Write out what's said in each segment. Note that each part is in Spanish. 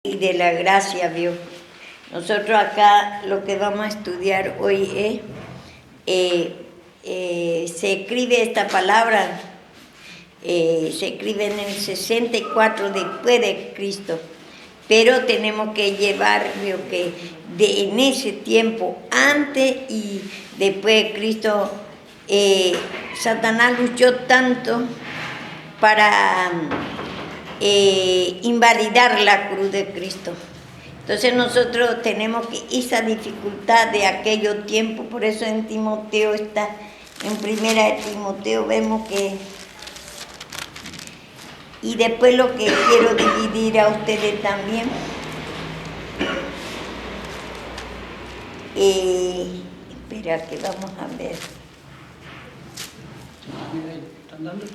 y de la gracia, ¿vio? Nosotros acá lo que vamos a estudiar hoy se escribe esta palabra, se escribe en el 64 después de Cristo, pero tenemos que llevar, ¿vio? Que en ese tiempo, antes y después de Cristo, Satanás luchó tanto para invalidar la cruz de Cristo. Entonces nosotros tenemos que esa dificultad de aquellos tiempos, por eso en Timoteo está, en primera de Timoteo vemos que, y después lo que quiero dividir a ustedes también, espera que vamos a ver. ¿Están dando?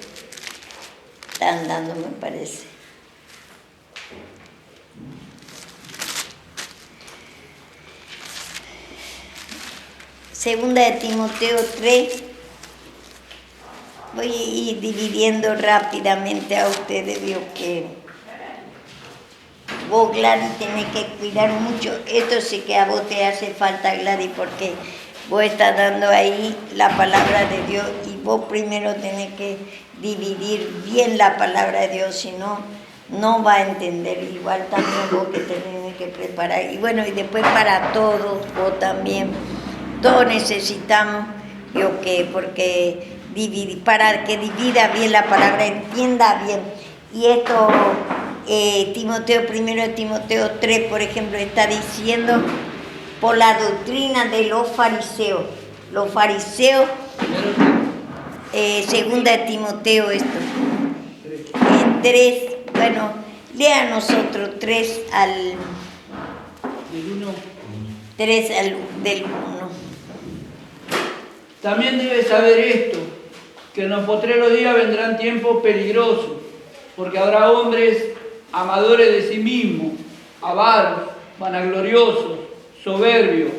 Están dando, me parece. Segunda de Timoteo 3. Voy a ir dividiendo rápidamente a ustedes, veo que vos, Gladys, tenés que cuidar mucho. Esto sí que a vos te hace falta, Gladys, porque vos estás dando ahí la palabra de Dios y vos primero tenés que dividir bien la palabra de Dios, si no, no va a entender. Igual también vos que tenés que preparar. Y bueno, y después para todos, vos también, todos necesitamos, yo que, porque para que divida bien la palabra, entienda bien. Y esto, primero de Timoteo 3, por ejemplo, está diciendo por la doctrina de los fariseos. Los fariseos, segunda de Timoteo esto. 3, bueno, lea nosotros 3 al... Del 1. 3 del 1. También debes saber esto, que en los postreros días vendrán tiempos peligrosos, porque habrá hombres amadores de sí mismos, avaros, vanagloriosos, soberbios,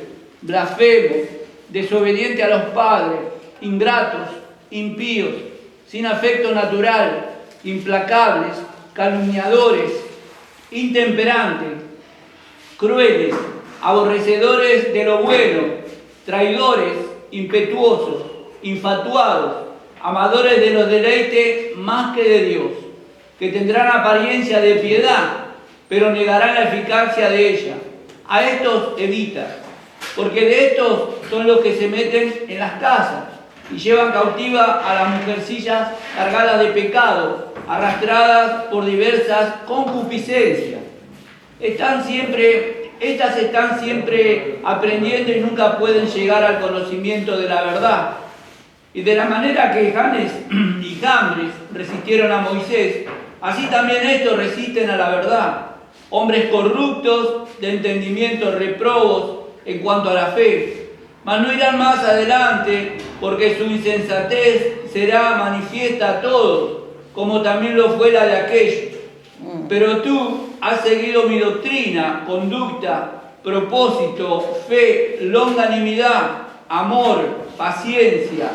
blasfemos, desobedientes a los padres, ingratos, impíos, sin afecto natural, implacables, calumniadores, intemperantes, crueles, aborrecedores de lo bueno, traidores, impetuosos, infatuados, amadores de los deleites más que de Dios, que tendrán apariencia de piedad, pero negarán la eficacia de ella. A estos evita, porque de estos son los que se meten en las casas y llevan cautiva a las mujercillas cargadas de pecado, arrastradas por diversas concupiscencias. Estas están siempre aprendiendo y nunca pueden llegar al conocimiento de la verdad. Y de la manera que Janes y Jambres resistieron a Moisés, así también estos resisten a la verdad. Hombres corruptos, de entendimiento reprobos en cuanto a la fe. Mas no irán más adelante, porque su insensatez será manifiesta a todos, como también lo fue la de aquellos. Pero tú has seguido mi doctrina, conducta, propósito, fe, longanimidad, amor, paciencia,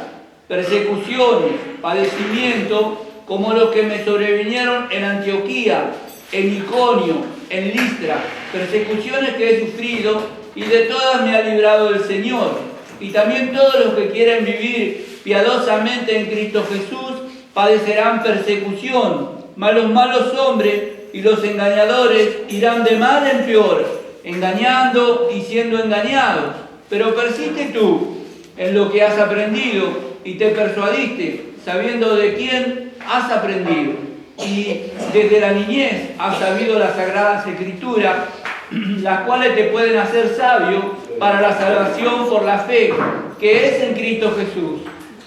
persecuciones, padecimiento, como los que me sobrevinieron en Antioquía, en Iconio, en Listra, persecuciones que he sufrido, y de todas me ha librado el Señor. Y también todos los que quieren vivir piadosamente en Cristo Jesús padecerán persecución. Mas los malos hombres y los engañadores irán de mal en peor, engañando y siendo engañados. Pero persiste tú en lo que has aprendido y te persuadiste, sabiendo de quién has aprendido. Y desde la niñez has sabido las sagradas escrituras, las cuales te pueden hacer sabio para la salvación por la fe, que es en Cristo Jesús.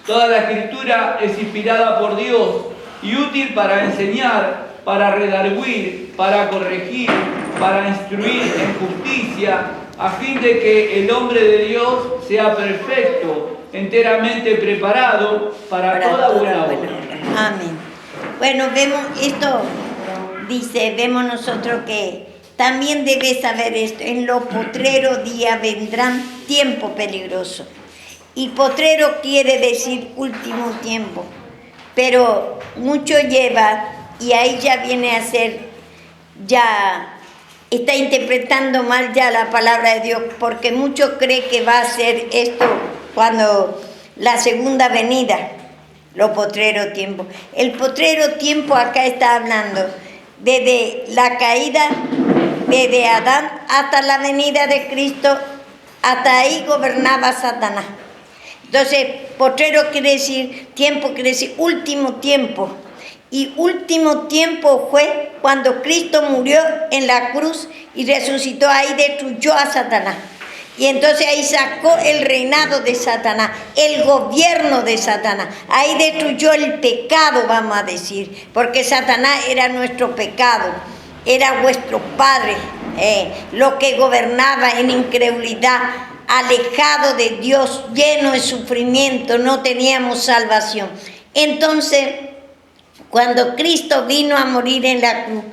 Toda la escritura es inspirada por Dios y útil para enseñar, para redarguir, para corregir, para instruir en justicia, a fin de que el hombre de Dios sea perfecto, enteramente preparado para toda buena obra. Amén. Bueno, vemos esto, vemos nosotros que también debes saber esto, en los postreros días vendrán tiempos peligrosos. Y potrero quiere decir último tiempo, pero mucho lleva, y ahí ya viene a ser ya está interpretando mal ya la palabra de Dios, porque muchos creen que va a ser esto cuando la segunda venida, los postreros tiempos. El postrero tiempo acá está hablando desde la caída, desde Adán hasta la venida de Cristo, hasta ahí gobernaba Satanás. Entonces, postrero quiere decir, tiempo quiere decir último tiempo. Y último tiempo fue cuando Cristo murió en la cruz y resucitó, ahí destruyó a Satanás. Y entonces ahí sacó el reinado de Satanás, el gobierno de Satanás. Ahí destruyó el pecado, vamos a decir, porque Satanás era nuestro pecado, era vuestro padre, lo que gobernaba en incredulidad, alejado de Dios, lleno de sufrimiento, no teníamos salvación. Entonces, cuando Cristo vino a morir en la cruz,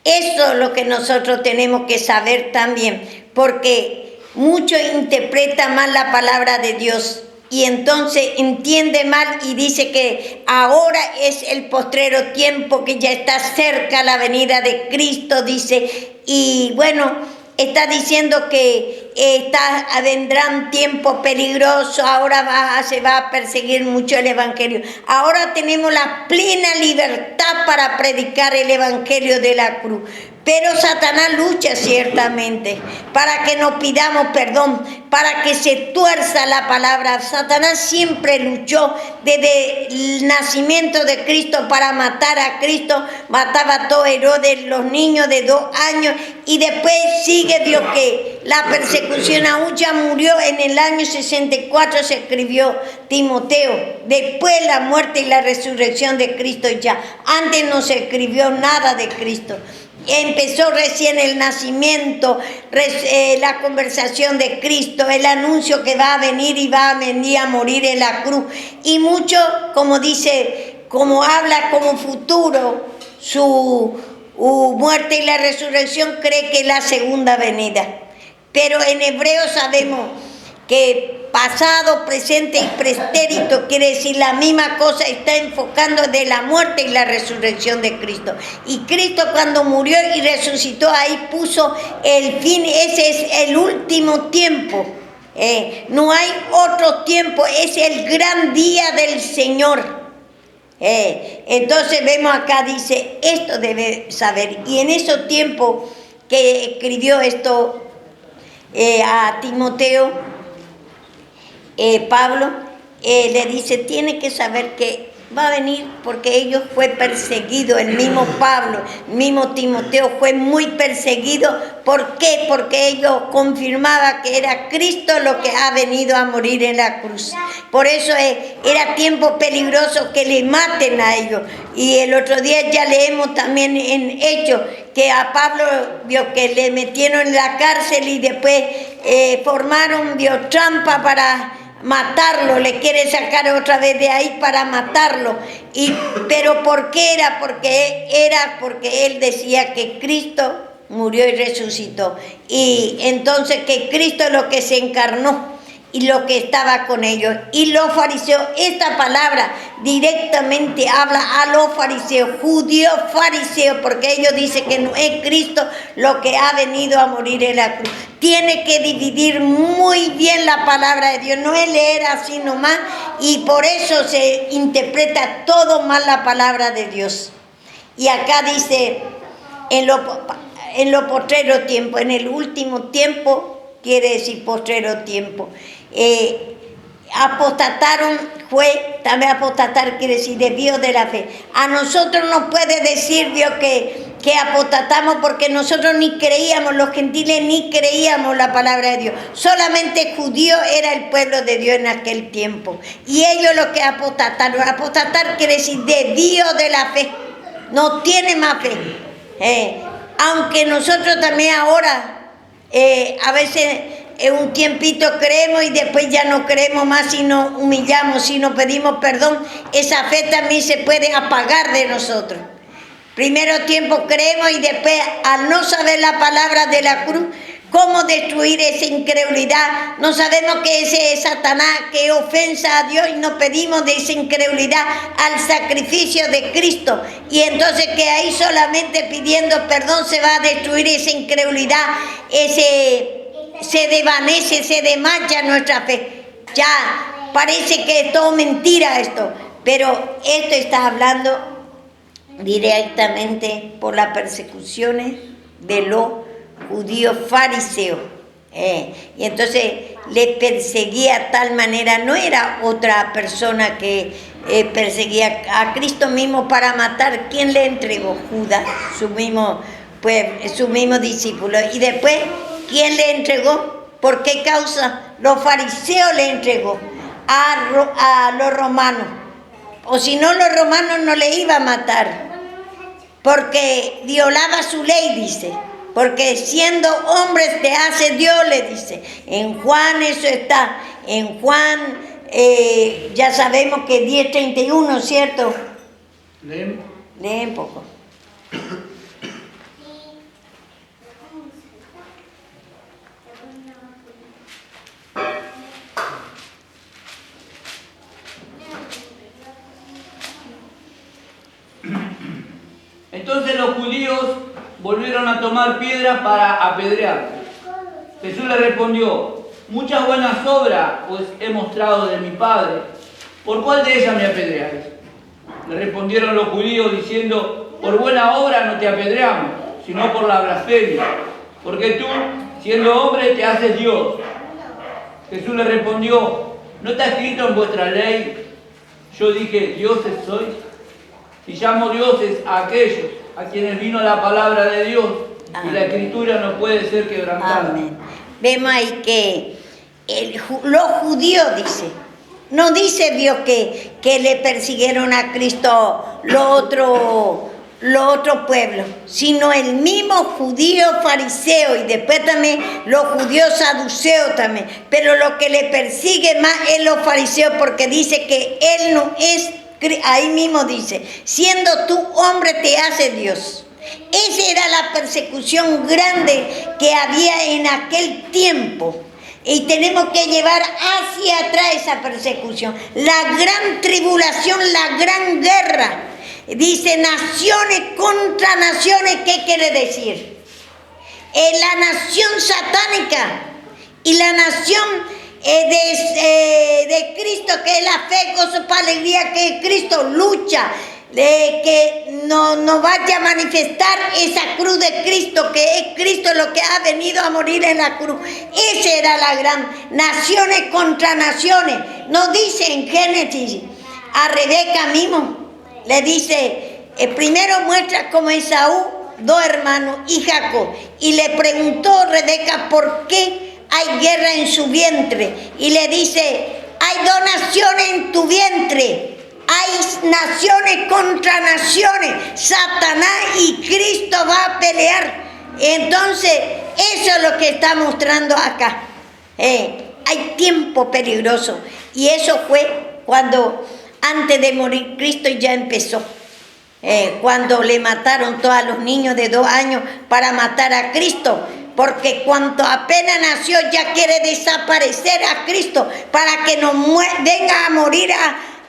eso es lo que nosotros tenemos que saber también, porque muchos interpretan mal la palabra de Dios y entonces entiende mal y dice que ahora es el postrero tiempo, que ya está cerca la venida de Cristo, dice, y bueno, está diciendo que vendrán tiempos peligrosos, ahora se va a perseguir mucho el Evangelio. Ahora tenemos la plena libertad para predicar el Evangelio de la cruz. Pero Satanás lucha ciertamente para que nos pidamos perdón, para que se tuerza la palabra. Satanás siempre luchó desde el nacimiento de Cristo para matar a Cristo. Mataba a todo Herodes, los niños de 2 años, y después sigue Dios que la persecución aún ya murió en el año 64, se escribió Timoteo. Después la muerte y la resurrección de Cristo ya. Antes no se escribió nada de Cristo. Empezó recién el nacimiento, la conversación de Cristo, el anuncio que va a venir y va a venir a morir en la cruz. Y mucho, como dice, como habla como futuro, su muerte y la resurrección, cree que es la segunda venida. Pero en hebreo sabemos que pasado, presente y pretérito quiere decir la misma cosa, está enfocando de la muerte y la resurrección de Cristo. Y Cristo cuando murió y resucitó, ahí puso el fin, ese es el último tiempo. No hay otro tiempo, es el gran día del Señor. Entonces vemos acá, dice, esto debe saber. Y en esos tiempos que escribió esto a Timoteo, Pablo le dice, tiene que saber que va a venir, porque ellos fue perseguido, el mismo Pablo, el mismo Timoteo fue muy perseguido. ¿Por qué? Porque ellos confirmaban que era Cristo lo que ha venido a morir en la cruz. Por eso era tiempo peligroso que le maten a ellos. Y el otro día ya leemos también en Hechos que a Pablo vio que le metieron en la cárcel y después formaron trampa para matarlo, le quiere sacar otra vez de ahí para matarlo. Pero ¿por qué era? Porque él decía que Cristo murió y resucitó. Y entonces que Cristo es lo que se encarnó y lo que estaba con ellos. Y los fariseos, esta palabra directamente habla a los fariseos, judíos fariseos, porque ellos dicen que no es Cristo lo que ha venido a morir en la cruz. Tiene que dividir muy bien la palabra de Dios, no es leer así nomás, y por eso se interpreta todo mal la palabra de Dios. Y acá dice, en lo postrero tiempo, en el último tiempo, quiere decir postrero tiempo. Apostataron, también apostatar quiere decir desvío de la fe. A nosotros nos puede decir Dios que apostatamos porque nosotros ni creíamos, los gentiles ni creíamos la palabra de Dios. Solamente judío era el pueblo de Dios en aquel tiempo. Y ellos lo que apostataron, apostatar quiere decir desvío de la fe. No tiene más fe. Aunque nosotros también ahora, a veces un tiempito creemos y después ya no creemos más, si nos humillamos, si nos pedimos perdón, esa fe también se puede apagar de nosotros. Primero tiempo creemos y después, al no saber la palabra de la cruz, ¿Cómo destruir esa incredulidad? No sabemos que ese es Satanás, que ofensa a Dios, y nos pedimos de esa incredulidad al sacrificio de Cristo. Y entonces que ahí solamente pidiendo perdón se va a destruir esa incredulidad, se desvanece, se desmacha nuestra fe. Ya parece que es todo mentira esto, pero esto está hablando directamente por las persecuciones de los judíos fariseos. Y entonces le perseguía de tal manera, no era otra persona que perseguía a Cristo mismo para matar. ¿Quién le entregó? Judas, su mismo discípulo. Y después, ¿quién le entregó? ¿Por qué causa? Los fariseos le entregó a los romanos. O si no, los romanos no le iban a matar, porque violaba su ley, dice. Porque siendo hombres te hace Dios, le dice. En Juan eso está. En Juan, ya sabemos que 10:31, ¿cierto? Leen poco. Entonces los judíos volvieron a tomar piedras para apedrearlo. Jesús le respondió: muchas buenas obras os he mostrado de mi Padre. ¿Por cuál de ellas me apedreáis? Le respondieron los judíos diciendo: por buena obra no te apedreamos, sino por la blasfemia, porque tú, siendo hombre, te haces Dios. Jesús le respondió: ¿no está escrito en vuestra ley? Yo dije: dioses sois. Si llamo dioses a aquellos a quienes vino la palabra de Dios, y la escritura no puede ser quebrantada. Amén. Vemos ahí que los judíos, dice, no dice Dios que le persiguieron a Cristo los otros pueblos, sino el mismo judío fariseo, y después también los judíos saduceos también. Pero lo que le persigue más es los fariseos, porque dice que él no es. Ahí mismo dice: siendo tú hombre te hace Dios. Esa era la persecución grande que había en aquel tiempo. Y tenemos que llevar hacia atrás esa persecución. La gran tribulación, la gran guerra. Dice naciones contra naciones. ¿Qué quiere decir? La nación satánica y la nación de Cristo, que es la fe, gozo, alegría, que Cristo lucha, que nos vaya a manifestar esa cruz de Cristo, que es Cristo lo que ha venido a morir en la cruz. Esa era la gran naciones contra naciones. Nos dice en Génesis a Rebeca mismo, le dice, primero muestra como Esaú, 2 hermanos, y Jacob, y le preguntó Rebeca por qué hay guerra en su vientre, y le dice: hay 2 naciones en tu vientre, hay naciones contra naciones, Satanás y Cristo va a pelear. Entonces eso es lo que está mostrando acá. Hay tiempo peligroso, y eso fue cuando antes de morir Cristo ya empezó. Cuando le mataron todos los niños de 2 años para matar a Cristo, porque cuando apenas nació ya quiere desaparecer a Cristo para que nos venga a morir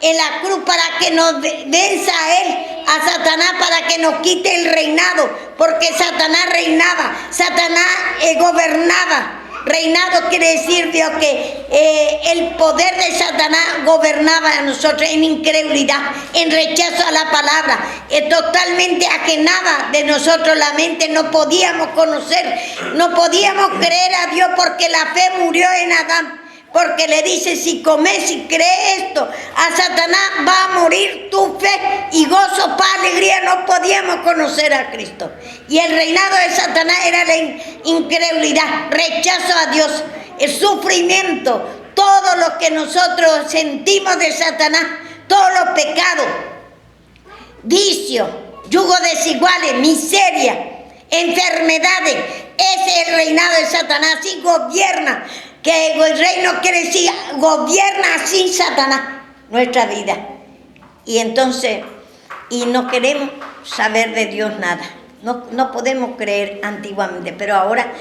en la cruz, para que nos venza a él, a Satanás, para que nos quite el reinado, porque Satanás reinaba, Satanás gobernaba. Reinado quiere decir, Dios, que el poder de Satanás gobernaba a nosotros en incredulidad, en rechazo a la palabra, totalmente ajenada de nosotros la mente. No podíamos conocer, no podíamos creer a Dios, porque la fe murió en Adán. Porque le dice: si comes y crees esto, a Satanás va a morir tu fe, y gozo, paz, alegría. No podíamos conocer a Cristo. Y el reinado de Satanás era la incredulidad, rechazo a Dios, el sufrimiento, todo lo que nosotros sentimos de Satanás, todos los pecados, vicios, yugos desiguales, miseria, enfermedades. Ese es el reinado de Satanás. Así gobierna. Que el reino quiere decir, gobierna así Satanás nuestra vida. Y entonces, no queremos saber de Dios nada. No podemos creer antiguamente, pero ahora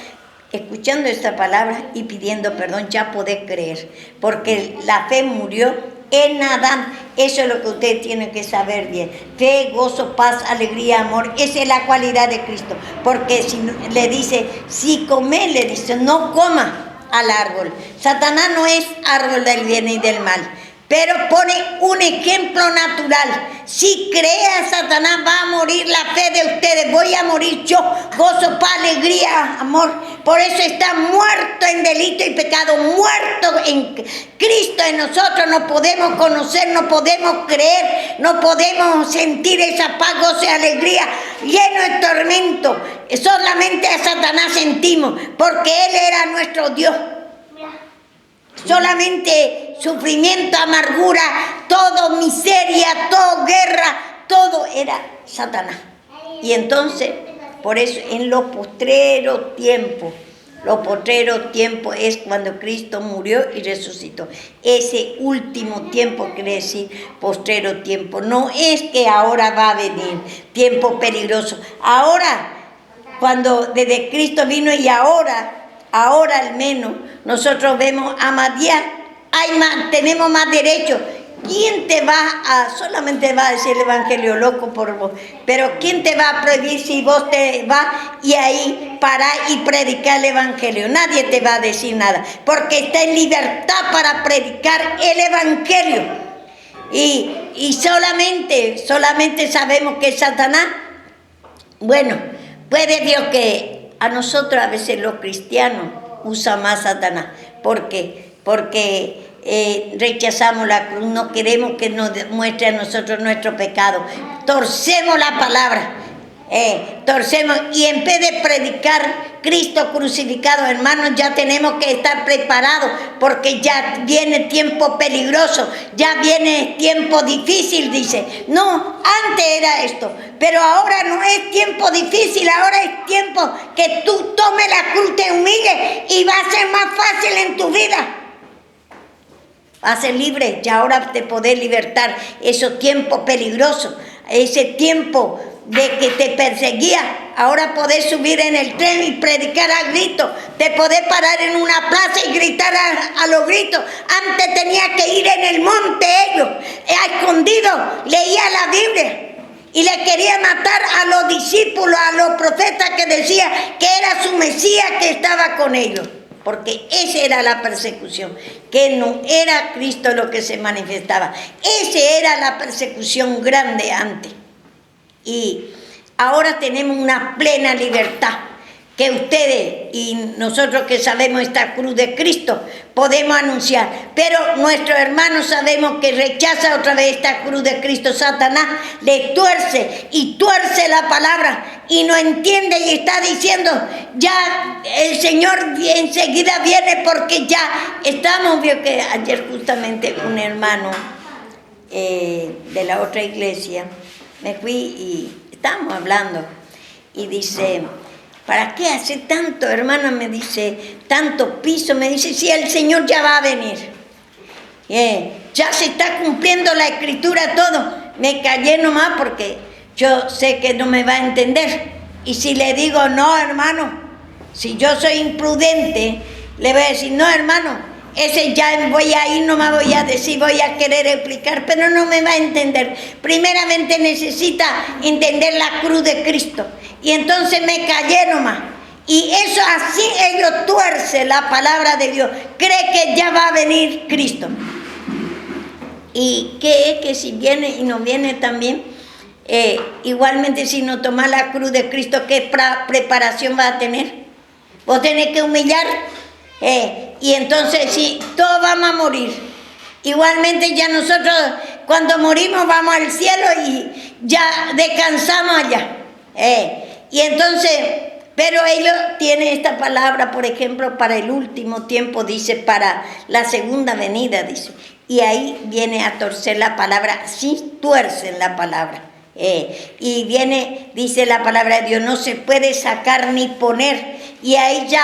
escuchando esta palabra y pidiendo perdón, ya podés creer, porque la fe murió en Adán. Eso es lo que ustedes tienen que saber bien. Fe, gozo, paz, alegría, amor. Esa es la cualidad de Cristo. Porque si le dice, si comés, le dice, no coma al árbol. Satanás no es árbol del bien y del mal, pero pone un ejemplo natural. Si cree a Satanás, va a morir la fe de ustedes. Voy a morir yo. Gozo, paz, alegría, amor. Por eso está muerto en delito y pecado. Muerto en Cristo en nosotros. No podemos conocer, no podemos creer, no podemos sentir esa paz, gozo y alegría. Lleno de tormento. Solamente a Satanás sentimos, porque Él era nuestro Dios. Solamente sufrimiento, amargura, todo miseria, todo guerra, todo era Satanás. Y entonces, por eso en los postreros tiempos es cuando Cristo murió y resucitó. Ese último tiempo quiere decir postrero tiempo. No es que ahora va a venir tiempo peligroso. Ahora, cuando desde Cristo vino y ahora al menos, nosotros vemos a Madián, tenemos más derechos. ¿Quién te solamente va a decir el evangelio loco por vos? Pero ¿quién te va a prohibir si vos te vas y ahí parás y predicás el evangelio? Nadie te va a decir nada, porque está en libertad para predicar el evangelio. Y solamente sabemos que Satanás, bueno, puede Dios que a nosotros a veces los cristianos usa más Satanás. ¿Por qué? Porque rechazamos la cruz, no queremos que nos muestre a nosotros nuestro pecado. Torcemos la palabra, torcemos, y en vez de predicar Cristo crucificado, hermanos, ya tenemos que estar preparados, porque ya viene tiempo peligroso, ya viene tiempo difícil, dice. No, antes era esto, pero ahora no es tiempo difícil, ahora es tiempo que tú tomes la cruz, te humilles y va a ser más fácil en tu vida. Va a ser libre, ya ahora te podés libertar. Esos tiempos peligrosos, ese tiempo de que te perseguía, ahora podés subir en el tren y predicar a gritos, te podés parar en una plaza y gritar a los gritos. Antes tenía que ir en el monte ellos, a escondido, leía la Biblia y le quería matar a los discípulos, a los profetas que decía que era su Mesías que estaba con ellos. Porque esa era la persecución, que no era Cristo lo que se manifestaba. Esa era la persecución grande antes. Y ahora tenemos una plena libertad, que ustedes y nosotros que sabemos esta cruz de Cristo podemos anunciar. Pero nuestros hermanos sabemos que rechaza otra vez esta cruz de Cristo. Satanás le tuerce y tuerce la palabra y no entiende y está diciendo, ya el Señor enseguida viene, porque ya estamos. Vio que ayer justamente un hermano de la otra iglesia, me fui y estábamos hablando y dice, ¿para qué hace tanto, hermana? Me dice, tanto piso. Me dice, si el Señor ya va a venir. Ya se está cumpliendo la escritura, todo. Me callé nomás porque yo sé que no me va a entender. Y si le digo, no, hermano, si yo soy imprudente, le voy a decir, no, hermano, ese ya voy a ir, nomás voy a decir, voy a querer explicar, pero no me va a entender. Primeramente necesita entender la cruz de Cristo. Y entonces me callé nomás. Y eso así ellos tuercen la palabra de Dios. Cree que ya va a venir Cristo. Y que es que si viene y no viene también, igualmente si no toma la cruz de Cristo, ¿qué preparación va a tener? Vos tenés que humillar. Y entonces sí, todos vamos a morir. Igualmente ya nosotros cuando morimos vamos al cielo y ya descansamos allá. Y entonces, pero ellos tienen esta palabra, por ejemplo, para el último tiempo, dice, para la segunda venida, dice. Y ahí viene a torcer la palabra, sí tuercen la palabra. Y viene, dice la palabra de Dios, no se puede sacar ni poner. Y ahí ya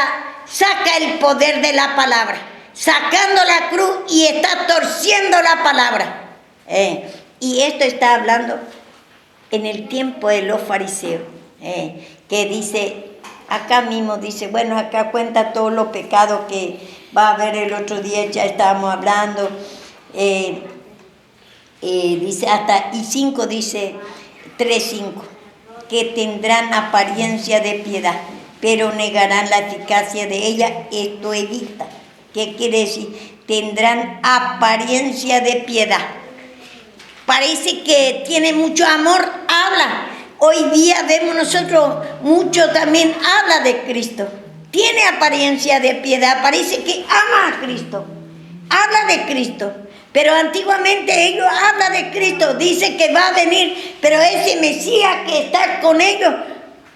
saca el poder de la palabra, sacando la cruz y está torciendo la palabra. Y esto está hablando en el tiempo de los fariseos, que dice acá mismo dice, bueno, acá cuenta todos los pecados que va a haber el otro día, ya estábamos hablando, dice hasta, y 5 dice, 3:5, que tendrán apariencia de piedad, pero negarán la eficacia de ella. Esto evita. ¿Qué quiere decir? Tendrán apariencia de piedad. Parece que tiene mucho amor, habla. Hoy día vemos nosotros, mucho también habla de Cristo. Tiene apariencia de piedad, parece que ama a Cristo. Habla de Cristo. Pero antiguamente ellos hablan de Cristo, dice que va a venir, pero ese Mesías que está con ellos,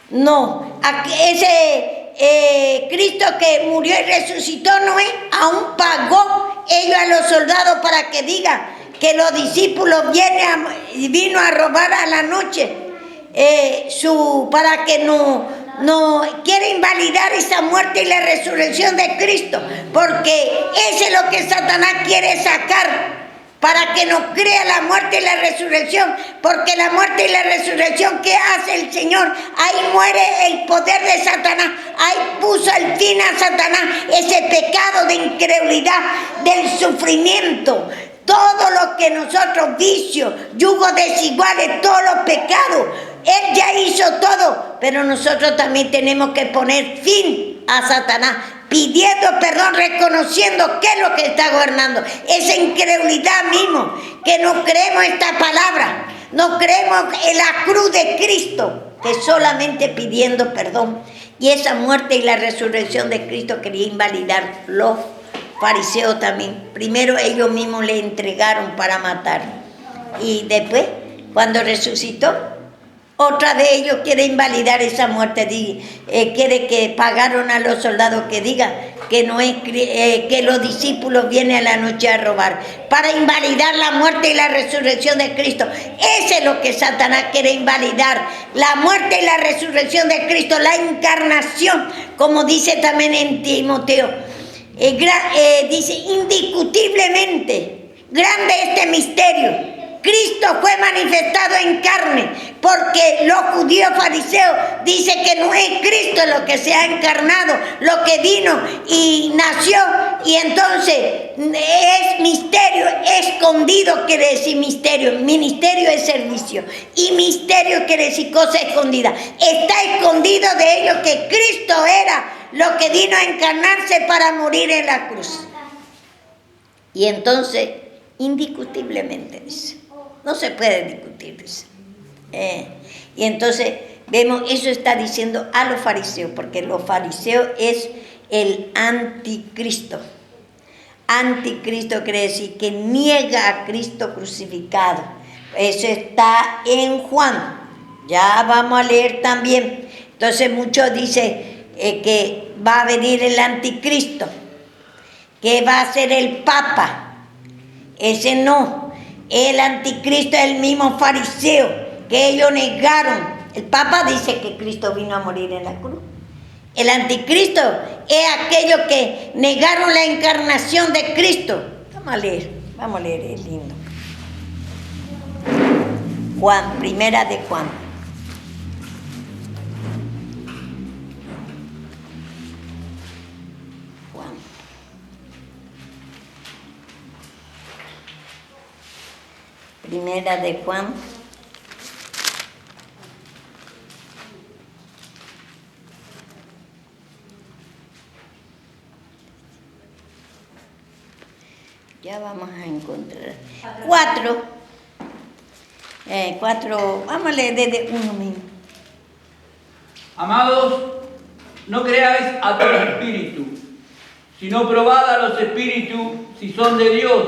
no. Ese Cristo que murió y resucitó no es, aún pagó ellos a los soldados para que digan que los discípulos vino a robar a la noche, para que no quiere invalidar esa muerte y la resurrección de Cristo, porque eso es lo que Satanás quiere sacar, para que no crea la muerte y la resurrección, porque la muerte y la resurrección que hace el Señor, ahí muere el poder de Satanás, ahí puso el fin a Satanás, ese pecado de incredulidad, del sufrimiento. Todo lo que nosotros, vicios, yugos desiguales, todos los pecados, Él ya hizo todo, pero nosotros también tenemos que poner fin a Satanás, pidiendo perdón, reconociendo qué es lo que está gobernando, esa incredulidad mismo, que no creemos esta palabra, no creemos en la cruz de Cristo, que solamente pidiendo perdón, y esa muerte y la resurrección de Cristo quería invalidar los fariseos también. Primero ellos mismos le entregaron para matar, y después, cuando resucitó, otra vez ellos quieren invalidar esa muerte, quiere que pagaron a los soldados que digan que no es que los discípulos vienen a la noche a robar, para invalidar la muerte y la resurrección de Cristo. Eso es lo que Satanás quiere invalidar, la muerte y la resurrección de Cristo, la encarnación, como dice también en Timoteo. Dice indiscutiblemente, grande este misterio. Cristo fue manifestado en carne, porque los judíos fariseos dicen que no es Cristo lo que se ha encarnado, lo que vino y nació, y entonces es misterio, escondido quiere decir misterio, ministerio es servicio, y misterio quiere decir cosa escondida. Está escondido de ellos que Cristo era lo que vino a encarnarse para morir en la cruz. Y entonces, indiscutiblemente dice, no se puede discutir, dice. Y entonces vemos, eso está diciendo a los fariseos, porque los fariseos es el anticristo. Anticristo quiere decir que niega a Cristo crucificado. Eso está en Juan. Ya vamos a leer también. Entonces muchos dicen que va a venir el anticristo, que va a ser el Papa. Ese no. El anticristo es el mismo fariseo que ellos negaron. El Papa dice que Cristo vino a morir en la cruz. El anticristo es aquellos que negaron la encarnación de Cristo. Vamos a leer, es lindo. Juan, primera de Juan. Primera de Juan. Ya vamos a encontrar. 4. 4. Vamos a leer desde 1 mismo. Amados, no creáis a todos los espíritus, sino probad a los espíritus si son de Dios,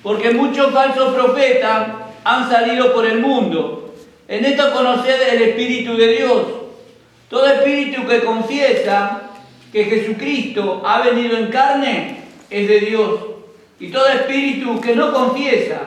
porque muchos falsos profetas han salido por el mundo. En esto conoced el Espíritu de Dios. Todo espíritu que confiesa que Jesucristo ha venido en carne es de Dios. Y todo espíritu que no confiesa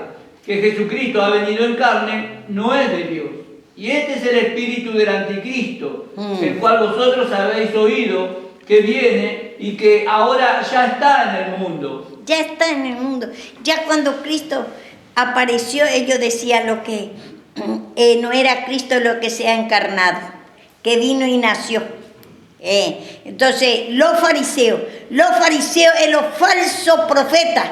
que Jesucristo ha venido en carne no es de Dios. Y este es el espíritu del anticristo, el cual vosotros habéis oído que viene y que ahora ya está en el mundo. Ya está en el mundo. Ya cuando Cristo apareció, ellos decían lo que no era Cristo lo que se ha encarnado, que vino y nació. Entonces, los fariseos es los falsos profetas.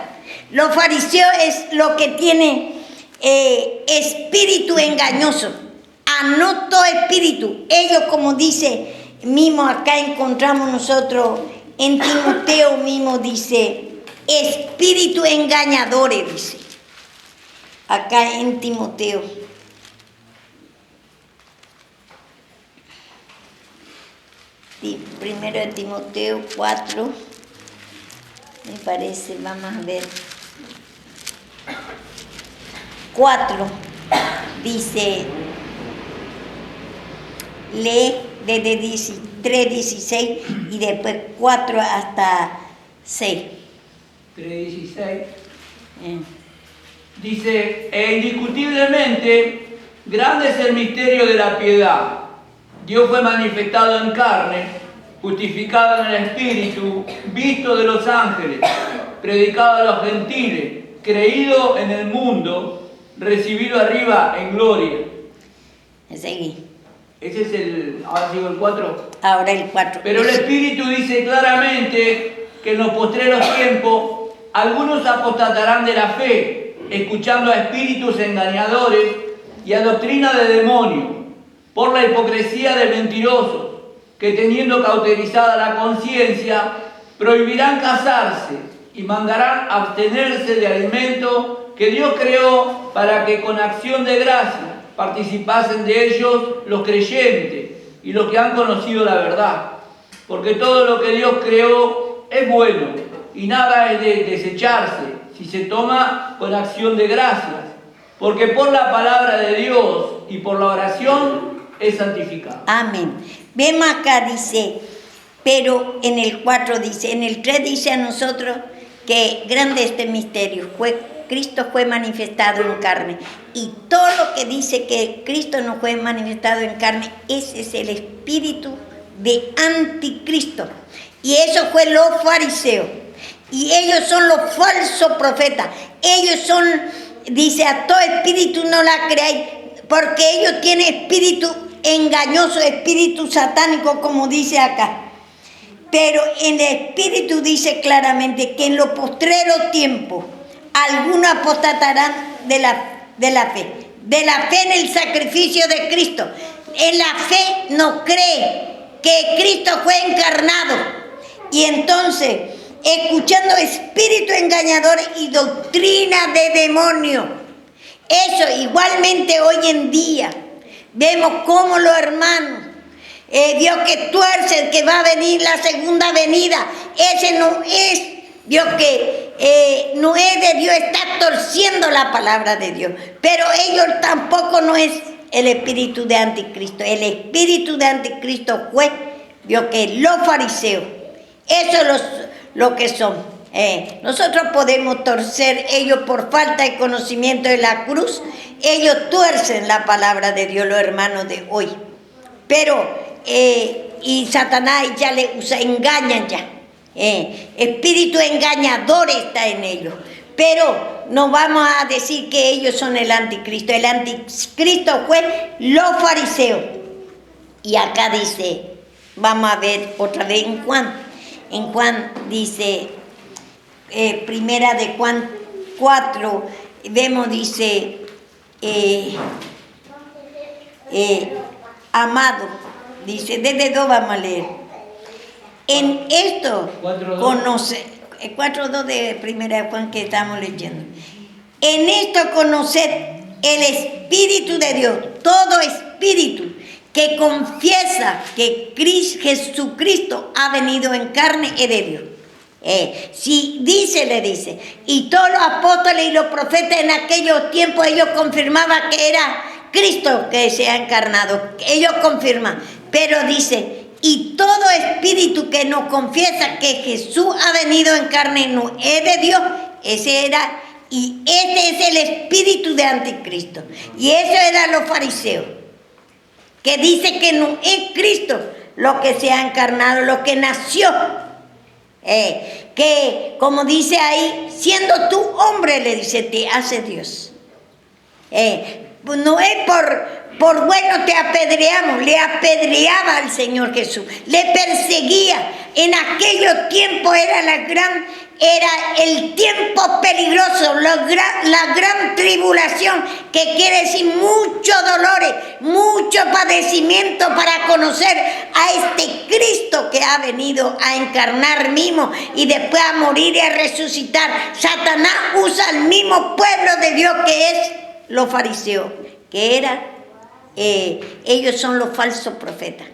Los fariseos es lo que tiene espíritu engañoso. Anoto espíritu. Ellos, como dice, mismo acá encontramos nosotros en Timoteo mismo, dice, espíritu engañadores, dice. Acá en Timoteo. Primero de Timoteo 4, me parece, vamos a ver. 4, dice, lee desde 3:16 y después 4 hasta 6. 3:16. Dice, indiscutiblemente, grande es el misterio de la piedad. Dios fue manifestado en carne, justificado en el Espíritu, visto de los ángeles, predicado a los gentiles, creído en el mundo, recibido arriba en gloria. Seguí. Ese es el, ahora sigo el 4. Ahora el 4. Pero el Espíritu dice claramente que en los postreros tiempos algunos apostatarán de la fe, escuchando a espíritus engañadores y a doctrina de demonios, por la hipocresía de mentirosos, que teniendo cauterizada la conciencia, prohibirán casarse y mandarán abstenerse de alimento que Dios creó para que con acción de gracia participasen de ellos los creyentes y los que han conocido la verdad. Porque todo lo que Dios creó es bueno y nada es de desecharse si se toma con acción de gracias, porque por la palabra de Dios y por la oración es santificado. Amén. Vemos acá, dice, pero en el 4 dice, en el 3 dice a nosotros que grande este misterio, Cristo fue manifestado en carne. Y todo lo que dice que Cristo no fue manifestado en carne, ese es el espíritu de anticristo. Y eso fue los fariseos. Y ellos son los falsos profetas. Ellos son, dice, a todo espíritu no la creáis, porque ellos tienen espíritu engañoso, espíritu satánico, como dice acá. Pero en el espíritu dice claramente que en los postreros tiempos algunos apostatarán de la fe en el sacrificio de Cristo. En la fe no cree que Cristo fue encarnado. Y entonces, escuchando espíritu engañador y doctrina de demonios. Eso igualmente hoy en día vemos cómo los hermanos, Dios que tuerce, que va a venir la segunda venida, ese no es Dios que no es de Dios, está torciendo la palabra de Dios. Pero ellos tampoco no es el espíritu de anticristo. El espíritu de anticristo fue Dios que los fariseos, eso es lo que son. Nosotros podemos torcer, ellos por falta de conocimiento de la cruz, ellos tuercen la palabra de Dios, los hermanos de hoy. Pero, y Satanás ya le usa, engañan ya. Espíritu engañador está en ellos. Pero no vamos a decir que ellos son el anticristo. El anticristo fue los fariseos. Y acá dice, vamos a ver otra vez en Juan. En Juan dice, primera de Juan 4, vemos, dice, amado, dice, desde 2 vamos a leer. En esto conoce, 4:2 de primera de Juan que estamos leyendo. En esto conoced el Espíritu de Dios, todo espíritu que confiesa que Jesucristo ha venido en carne es de Dios. Si dice, le dice, y todos los apóstoles y los profetas en aquellos tiempos, ellos confirmaban que era Cristo que se ha encarnado, ellos confirman, pero dice, y todo espíritu que nos confiesa que Jesús ha venido en carne no es de Dios, ese era, y este es el espíritu de anticristo, y eso eran los fariseos, que dice que no es Cristo lo que se ha encarnado, lo que nació. Que como dice ahí, siendo tú hombre, le dice, te hace Dios. no es por bueno te apedreamos, le apedreaba al Señor Jesús, le perseguía. En aquellos tiempos era el tiempo peligroso, la gran tribulación, que quiere decir muchos dolores, mucho padecimiento para conocer a este Cristo que ha venido a encarnar mismo y después a morir y a resucitar. Satanás usa el mismo pueblo de Dios que es los fariseos, que eran, ellos son los falsos profetas.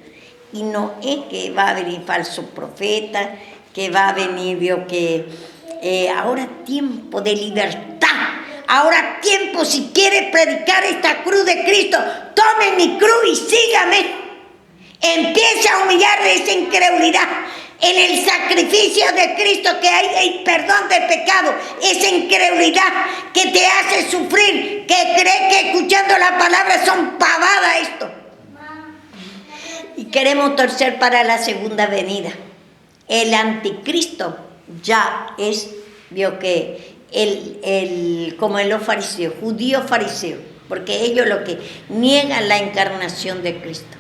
Y no es que va a venir falsos profetas, que va a venir, vio que ahora tiempo de libertad, ahora tiempo, si quiere predicar esta cruz de Cristo, tome mi cruz y sígame. Empiece a humillar esa incredulidad. En el sacrificio de Cristo que hay perdón de pecado, esa incredulidad que te hace sufrir, que cree que escuchando la palabra son pavadas esto. Y queremos torcer para la segunda venida. El anticristo ya es, vio que como en los fariseos, judíos fariseos, porque ellos lo que niegan la encarnación de Cristo.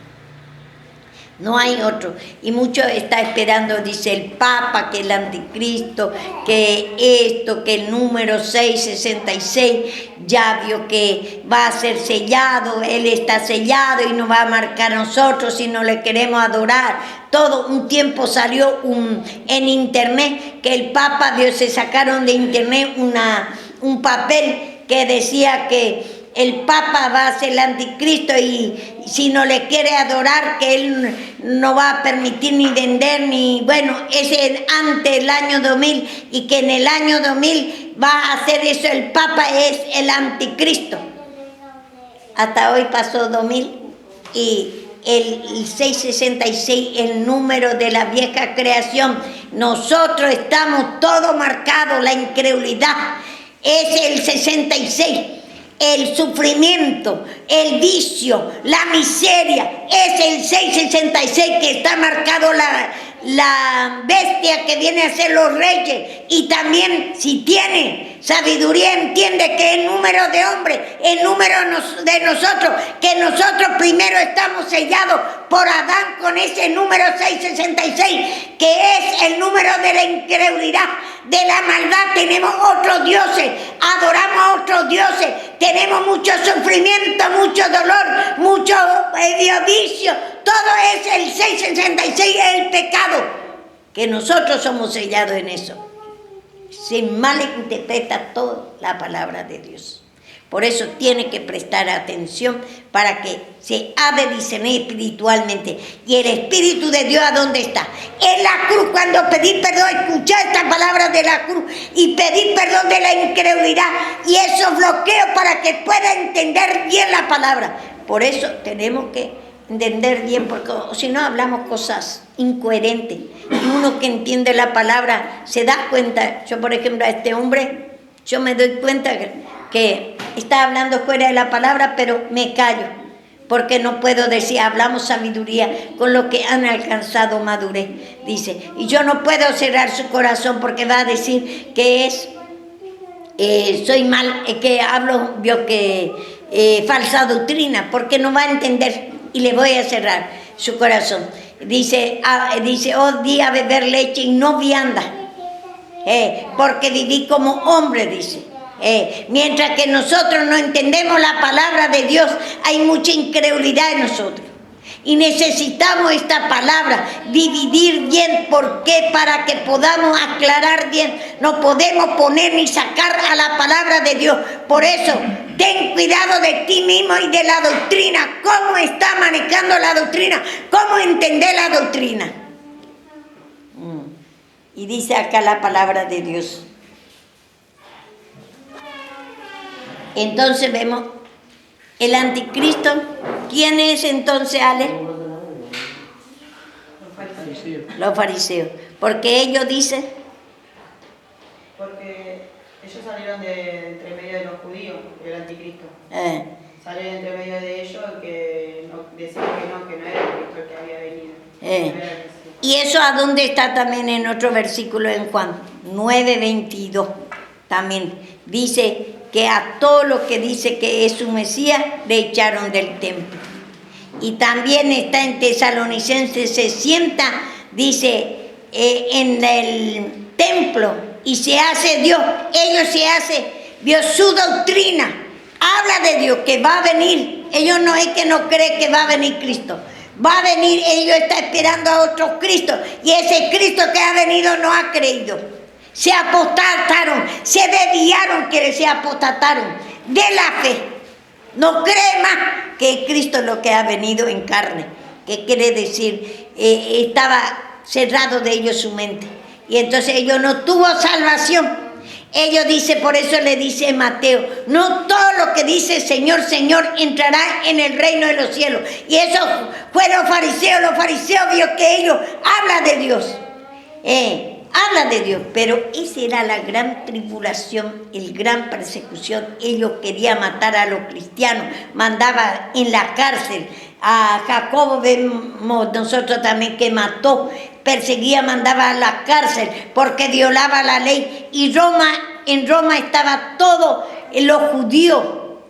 No hay otro. Y muchos están esperando, dice el Papa, que el anticristo, que esto, que el número 666 ya vio que va a ser sellado, él está sellado y nos va a marcar a nosotros si no le queremos adorar. Todo un tiempo salió en internet que el Papa, vio, se sacaron de internet un papel que decía que el Papa va a ser el anticristo y si no le quiere adorar, que él no va a permitir ni vender, ni... Bueno, ese es antes del año 2000 y que en el año 2000 va a hacer eso, el Papa es el anticristo. Hasta hoy pasó 2000 y el 666, el número de la vieja creación, nosotros estamos todos marcados, la incredulidad es el 66. El sufrimiento, el vicio, la miseria, es el 666 que está marcado la bestia que viene a ser los reyes. Y también si tiene sabiduría entiende que el número de hombres, el número de nosotros, que nosotros primero estamos sellados por Adán con ese número 666, que es el número de la incredulidad, de la maldad. Tenemos otros dioses, adoramos a otros dioses, tenemos mucho sufrimiento, mucho dolor, mucho vicio. Todo es el 666, el pecado, que nosotros somos sellados en eso. Se malinterpreta toda la palabra de Dios. Por eso tiene que prestar atención para que se ha de discernir espiritualmente. Y el Espíritu de Dios, ¿a dónde está? En la cruz. Cuando pedí perdón, escuchar esta palabra de la cruz y pedir perdón de la incredulidad y esos bloqueos para que pueda entender bien la palabra. Por eso tenemos que entender bien, porque si no hablamos cosas incoherentes. Y uno que entiende la palabra se da cuenta. Yo, por ejemplo, a este hombre, yo me doy cuenta que está hablando fuera de la palabra, pero me callo, porque no puedo decir, hablamos sabiduría con lo que han alcanzado madurez, dice, y yo no puedo cerrar su corazón porque va a decir que soy mal, que hablo, vio que falsa doctrina, porque no va a entender y le voy a cerrar su corazón. Dice, oh, di a beber leche y no vianda, porque viví como hombre, dice. Mientras que nosotros no entendemos la palabra de Dios, hay mucha incredulidad en nosotros. Y necesitamos esta palabra, dividir bien. ¿Por qué? Para que podamos aclarar bien. No podemos poner ni sacar a la palabra de Dios. Por eso, ten cuidado de ti mismo y de la doctrina. ¿Cómo está manejando la doctrina? ¿Cómo entender la doctrina? Y dice acá la palabra de Dios. Entonces vemos el anticristo. ¿Quién es entonces, Ale? Los fariseos. Porque ellos dicen. Porque ellos salieron de entre medio de los judíos, el anticristo. Salieron entre medio de ellos que decían que no era el Cristo el que había venido. Y eso a dónde está también en otro versículo en Juan 9:22. también dice que a todo lo que dice que es su Mesías le echaron del templo. Y también está en Tesalonicenses, se sienta, dice, en el templo y se hace Dios, ellos se hace Dios su doctrina, habla de Dios que va a venir, ellos no es que no creen que va a venir Cristo, va a venir, ellos están esperando a otro Cristo y ese Cristo que ha venido no ha creído, se apostataron, se desviaron, que se apostataron de la fe, no cree más que Cristo lo que ha venido en carne, que quiere decir, estaba cerrado de ellos su mente. Y entonces ellos no tuvo salvación. Ellos dice, por eso le dice Mateo, no todo lo que dice Señor, Señor entrará en el reino de los cielos. Y eso fue los fariseos vio que ellos hablan de Dios. Habla de Dios, pero esa era la gran tribulación, la gran persecución. Ellos querían matar a los cristianos, mandaba en la cárcel. A Jacobo vemos nosotros también que mató, perseguía, mandaba a la cárcel porque violaba la ley. Y en Roma estaba todo los judíos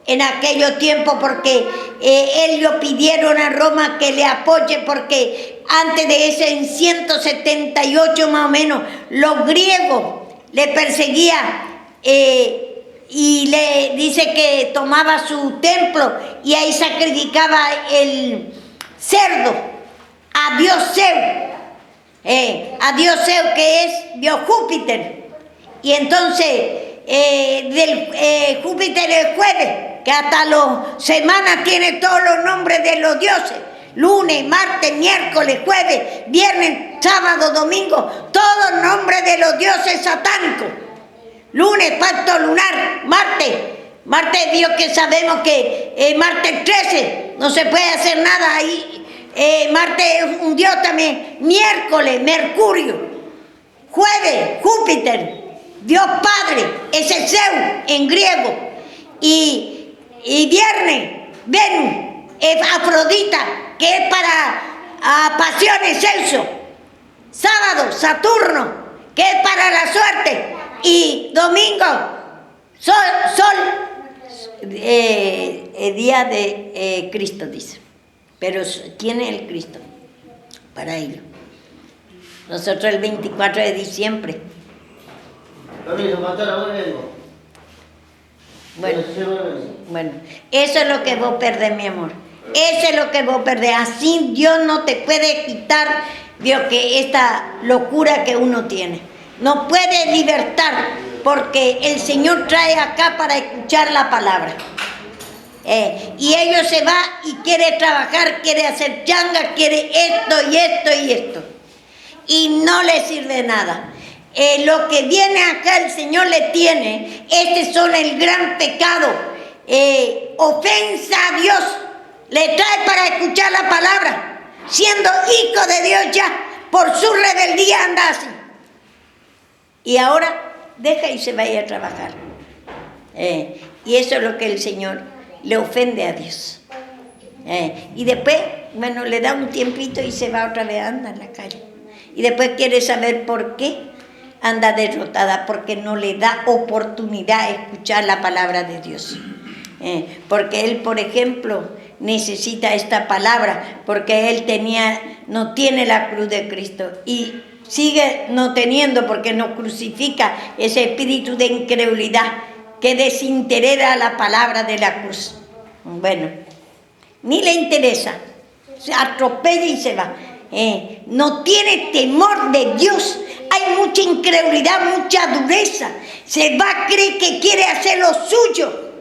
en aquellos tiempos porque ellos pidieron a Roma que le apoye porque antes de ese, en 178 más o menos, los griegos le perseguían y le dice que tomaba su templo y ahí sacrificaba el cerdo a Dios Zeus, que es Dios Júpiter. Y entonces Júpiter el jueves, que hasta las semanas tiene todos los nombres de los dioses, lunes, martes, miércoles, jueves, viernes, sábado, domingo, todos los nombres de los dioses satánicos. Lunes, pacto lunar, martes Dios que sabemos que martes 13 no se puede hacer nada ahí, martes es un dios también, miércoles, Mercurio, jueves, Júpiter, Dios Padre, ese es Zeus en griego, y viernes, Venus, Afrodita, que es para pasiones, Celso, sábado, Saturno, que es para la suerte, y domingo, sol, día de Cristo, dice. Pero ¿quién es el Cristo? Para ellos. Nosotros el 24 de diciembre. Bueno, eso es lo que vos perdés, mi amor. Eso es lo que vos perdés. Así Dios no te puede quitar, Dios, que esta locura que uno tiene. No puede libertar, porque el Señor trae acá para escuchar la palabra. Y ellos se va y quiere trabajar, quiere hacer changa, quiere esto y esto y esto. Y no le sirve nada. Lo que viene acá el Señor le tiene, este son el gran pecado, ofensa a Dios, le trae para escuchar la palabra, siendo hijo de Dios ya, por su rebeldía anda así. Y ahora deja y se vaya a trabajar. Y eso es lo que el Señor le ofende a Dios. Y después, bueno, le da un tiempito y se va otra vez, anda en la calle. Y después quiere saber por qué anda derrotada, porque no le da oportunidad a escuchar la palabra de Dios. Porque él, por ejemplo, necesita esta palabra, porque él no tiene la cruz de Cristo y sigue no teniendo, porque no crucifica ese espíritu de incredulidad que desinteresa la palabra de la cruz. Bueno, ni le interesa, se atropella y se va. No tiene temor de Dios, hay mucha incredulidad, mucha dureza, se va a creer que quiere hacer lo suyo.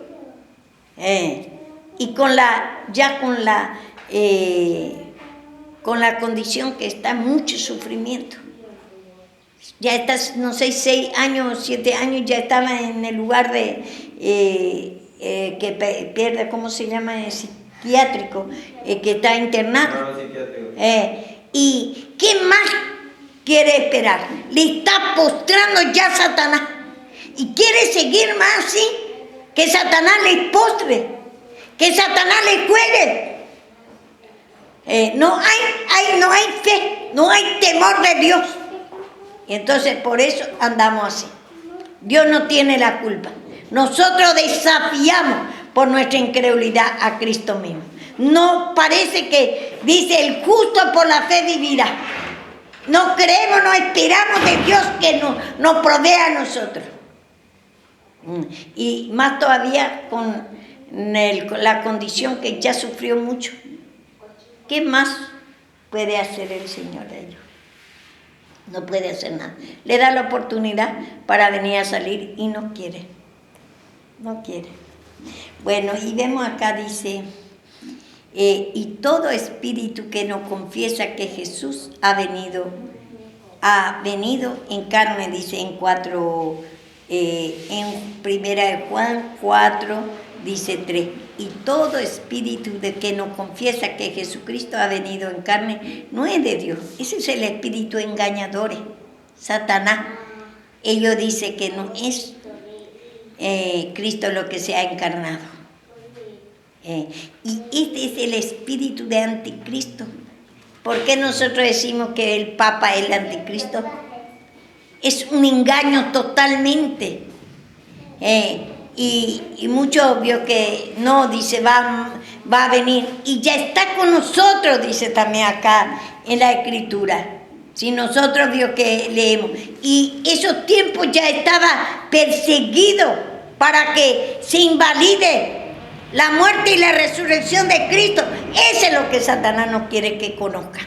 Y con la condición que está mucho sufrimiento. Ya estás, no sé, 6 años, 7 años, ya estaba en el lugar de que pierde, ¿cómo se llama? Psiquiátrico, que está internado. ¿Y qué más quiere esperar? Le está postrando ya Satanás. Y quiere seguir más así, que Satanás le postre, que Satanás le juegue. No hay fe, no hay temor de Dios. Y entonces por eso andamos así. Dios no tiene la culpa. Nosotros desafiamos por nuestra incredulidad a Cristo mismo. No parece que dice el justo por la fe vivirá. No creemos, no esperamos de Dios que nos provea a nosotros. Y más todavía con la condición que ya sufrió mucho. ¿Qué más puede hacer el Señor de ellos? No puede hacer nada. Le da la oportunidad para venir a salir y no quiere. No quiere. Bueno, y vemos acá, dice, y todo espíritu que no confiesa que Jesús ha venido en carne, dice en 4, en 1 Juan 4, dice 3. Y todo espíritu de que no confiesa que Jesucristo ha venido en carne no es de Dios. Ese es el espíritu engañador, Satanás. Ellos dicen que no es Cristo lo que se ha encarnado. Y este es el espíritu de anticristo. ¿Por qué nosotros decimos que el Papa es el anticristo? Es un engaño totalmente. Y muchos vio que no, dice, va a venir. Y ya está con nosotros, dice también acá en la Escritura. Si nosotros vio que leemos. Y esos tiempos ya estaba perseguido para que se invalide la muerte y la resurrección de Cristo. Eso es lo que Satanás no quiere que conozca.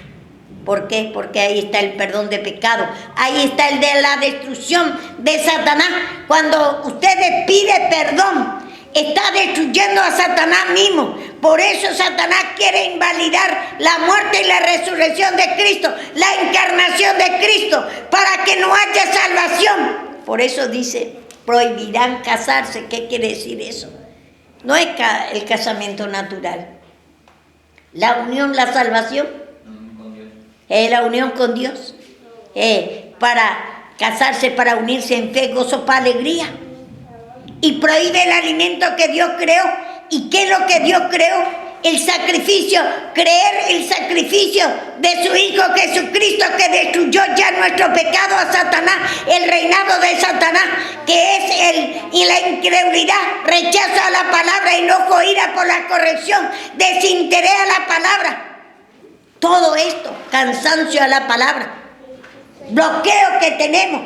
¿Por qué? Porque ahí está el perdón de pecado. Ahí está el de la destrucción de Satanás. Cuando ustedes piden perdón, está destruyendo a Satanás mismo. Por eso Satanás quiere invalidar la muerte y la resurrección de Cristo, la encarnación de Cristo, para que no haya salvación. Por eso dice, prohibirán casarse. ¿Qué quiere decir eso? No es el casamiento natural. La unión, la salvación, la unión con Dios. Para casarse, para unirse en fe, gozo, para alegría. Y prohíbe el alimento que Dios creó. ¿Y qué es lo que Dios creó? El sacrificio, creer el sacrificio de su Hijo Jesucristo, que destruyó ya nuestro pecado a Satanás, el reinado de Satanás, que es y la incredulidad, rechazo a la palabra, enojo, ira por la corrección, desinterés a la palabra. Todo esto, cansancio a la palabra, bloqueo que tenemos.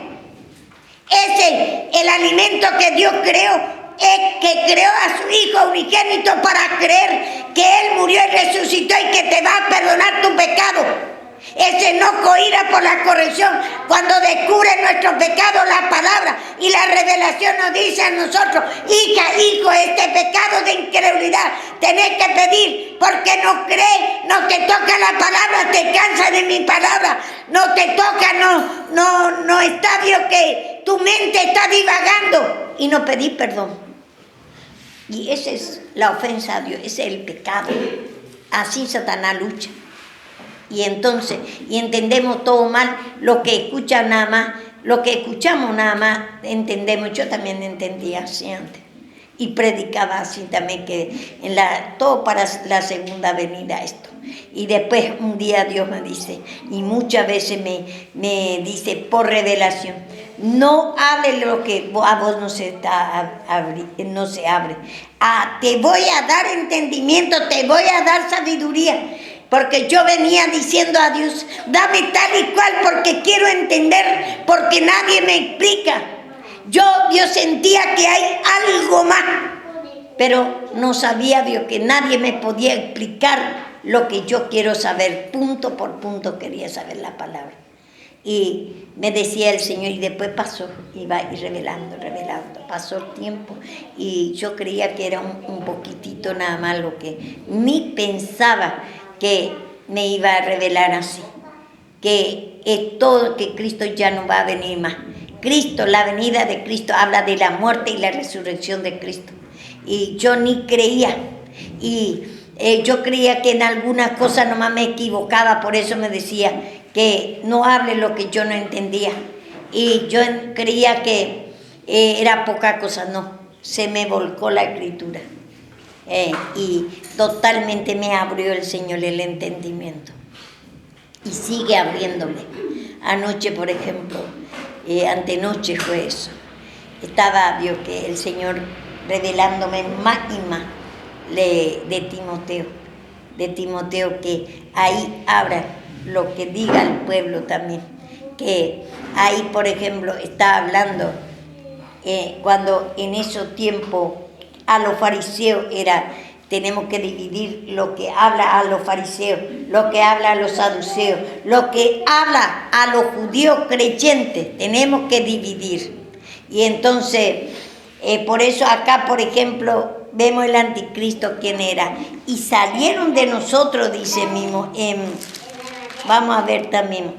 Ese el alimento que Dios creó. Es que creó a su Hijo unigénito para creer que Él murió y resucitó y que te va a perdonar tu pecado. Ese enojo, ira por la corrección, cuando descubre nuestro pecado la palabra y la revelación nos dice a nosotros, hija, hijo, este pecado de incredulidad tenés que pedir porque no crees, no te toca la palabra, te cansas de mi palabra, no te toca, no está bien que tu mente está divagando y no pedís perdón. Y esa es la ofensa a Dios, ese es el pecado. Así Satanás lucha. Y entonces, entendemos todo mal, lo que escuchan nada más, lo que escuchamos nada más, entendemos. Yo también entendía así antes. Y predicaba así también, que todo para la segunda venida esto. Y después un día Dios me dice, y muchas veces me dice por revelación, no hable lo que a vos no se abre. Te voy a dar entendimiento, te voy a dar sabiduría. Porque yo venía diciendo a Dios, dame tal y cual porque quiero entender, porque nadie me explica. Yo sentía que hay algo más, pero no sabía Dios que nadie me podía explicar lo que yo quiero saber. Punto por punto quería saber la palabra. Y me decía el Señor, y después pasó, iba revelando, pasó el tiempo, y yo creía que era un poquitito nada más lo que ni pensaba que me iba a revelar así, que es todo, que Cristo ya no va a venir más. Cristo, la venida de Cristo habla de la muerte y la resurrección de Cristo. Y yo ni creía, y yo creía que en algunas cosas nomás me equivocaba, por eso me decía que no hable lo que yo no entendía. Y yo creía que era poca cosa, no, se me volcó la Escritura. Y totalmente me abrió el Señor el entendimiento. Y sigue abriéndome. Anoche, por ejemplo, antenoche fue eso. estaba, vio que el Señor revelándome más y más de Timoteo, que ahí abra lo que diga el pueblo también, que ahí, por ejemplo, está hablando cuando en esos tiempos a los fariseos tenemos que dividir lo que habla a los fariseos, lo que habla a los saduceos, lo que habla a los judíos creyentes, tenemos que dividir. Y entonces, por eso acá, por ejemplo, vemos el anticristo quién era. Y salieron de nosotros, dice mismo, vamos a ver también,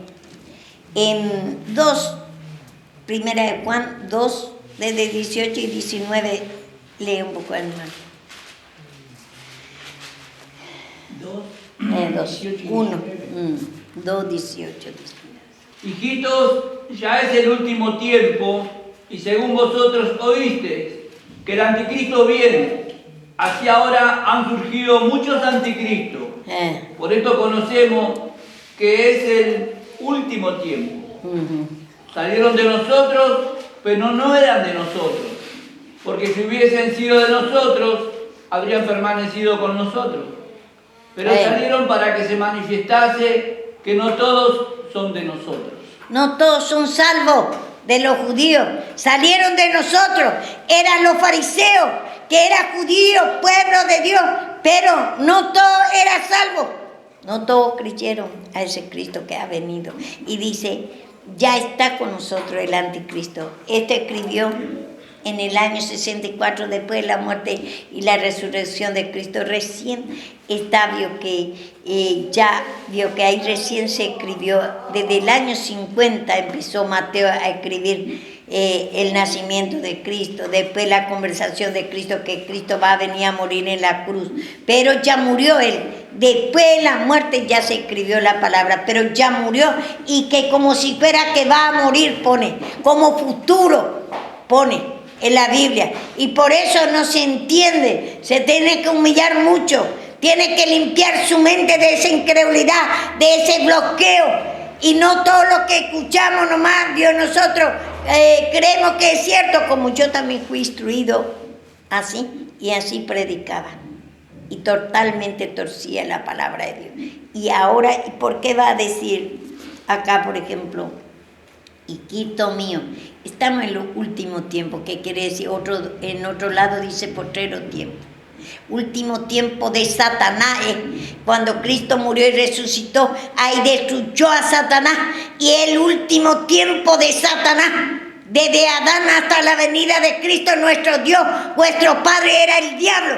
en 2, primera de Juan 2, desde 18 y 19, lee un poco, hermano. 2, 18. Hijitos, ya es el último tiempo, y según vosotros oísteis que el anticristo viene. Así ahora han surgido muchos anticristos. Por esto conocemos que es el último tiempo. Salieron de nosotros, pero no eran de nosotros. Porque si hubiesen sido de nosotros, habrían permanecido con nosotros. Pero salieron para que se manifestase que no todos son de nosotros. No todos son salvos de los judíos. Salieron de nosotros. Eran los fariseos, que eran judíos, pueblo de Dios. Pero no todos eran salvos. No todos creyeron a ese Cristo que ha venido. Y dice, ya está con nosotros el anticristo. Este escribió en el año 64 después de la muerte y la resurrección de Cristo. Recién vio que ahí recién se escribió, desde el año 50 empezó Mateo a escribir el nacimiento de Cristo, después la conversación de Cristo, que Cristo va a venir a morir en la cruz, pero ya murió Él. Después de la muerte ya se escribió la palabra, pero ya murió, y que como si fuera que va a morir pone, como futuro pone en la Biblia, y por eso no se entiende, se tiene que humillar mucho, tiene que limpiar su mente de esa incredulidad, de ese bloqueo, y no todo lo que escuchamos nomás, Dios, nosotros creemos que es cierto, como yo también fui instruido así, y así predicaba, y totalmente torcía la palabra de Dios. Y ahora, ¿por qué va a decir acá, por ejemplo, hijito mío, estamos en los últimos tiempos? ¿Qué quiere decir? En otro lado dice postrero tiempo. Último tiempo de Satanás, cuando Cristo murió y resucitó, ahí destruyó a Satanás, y el último tiempo de Satanás, desde Adán hasta la venida de Cristo nuestro Dios, vuestro Padre era el diablo,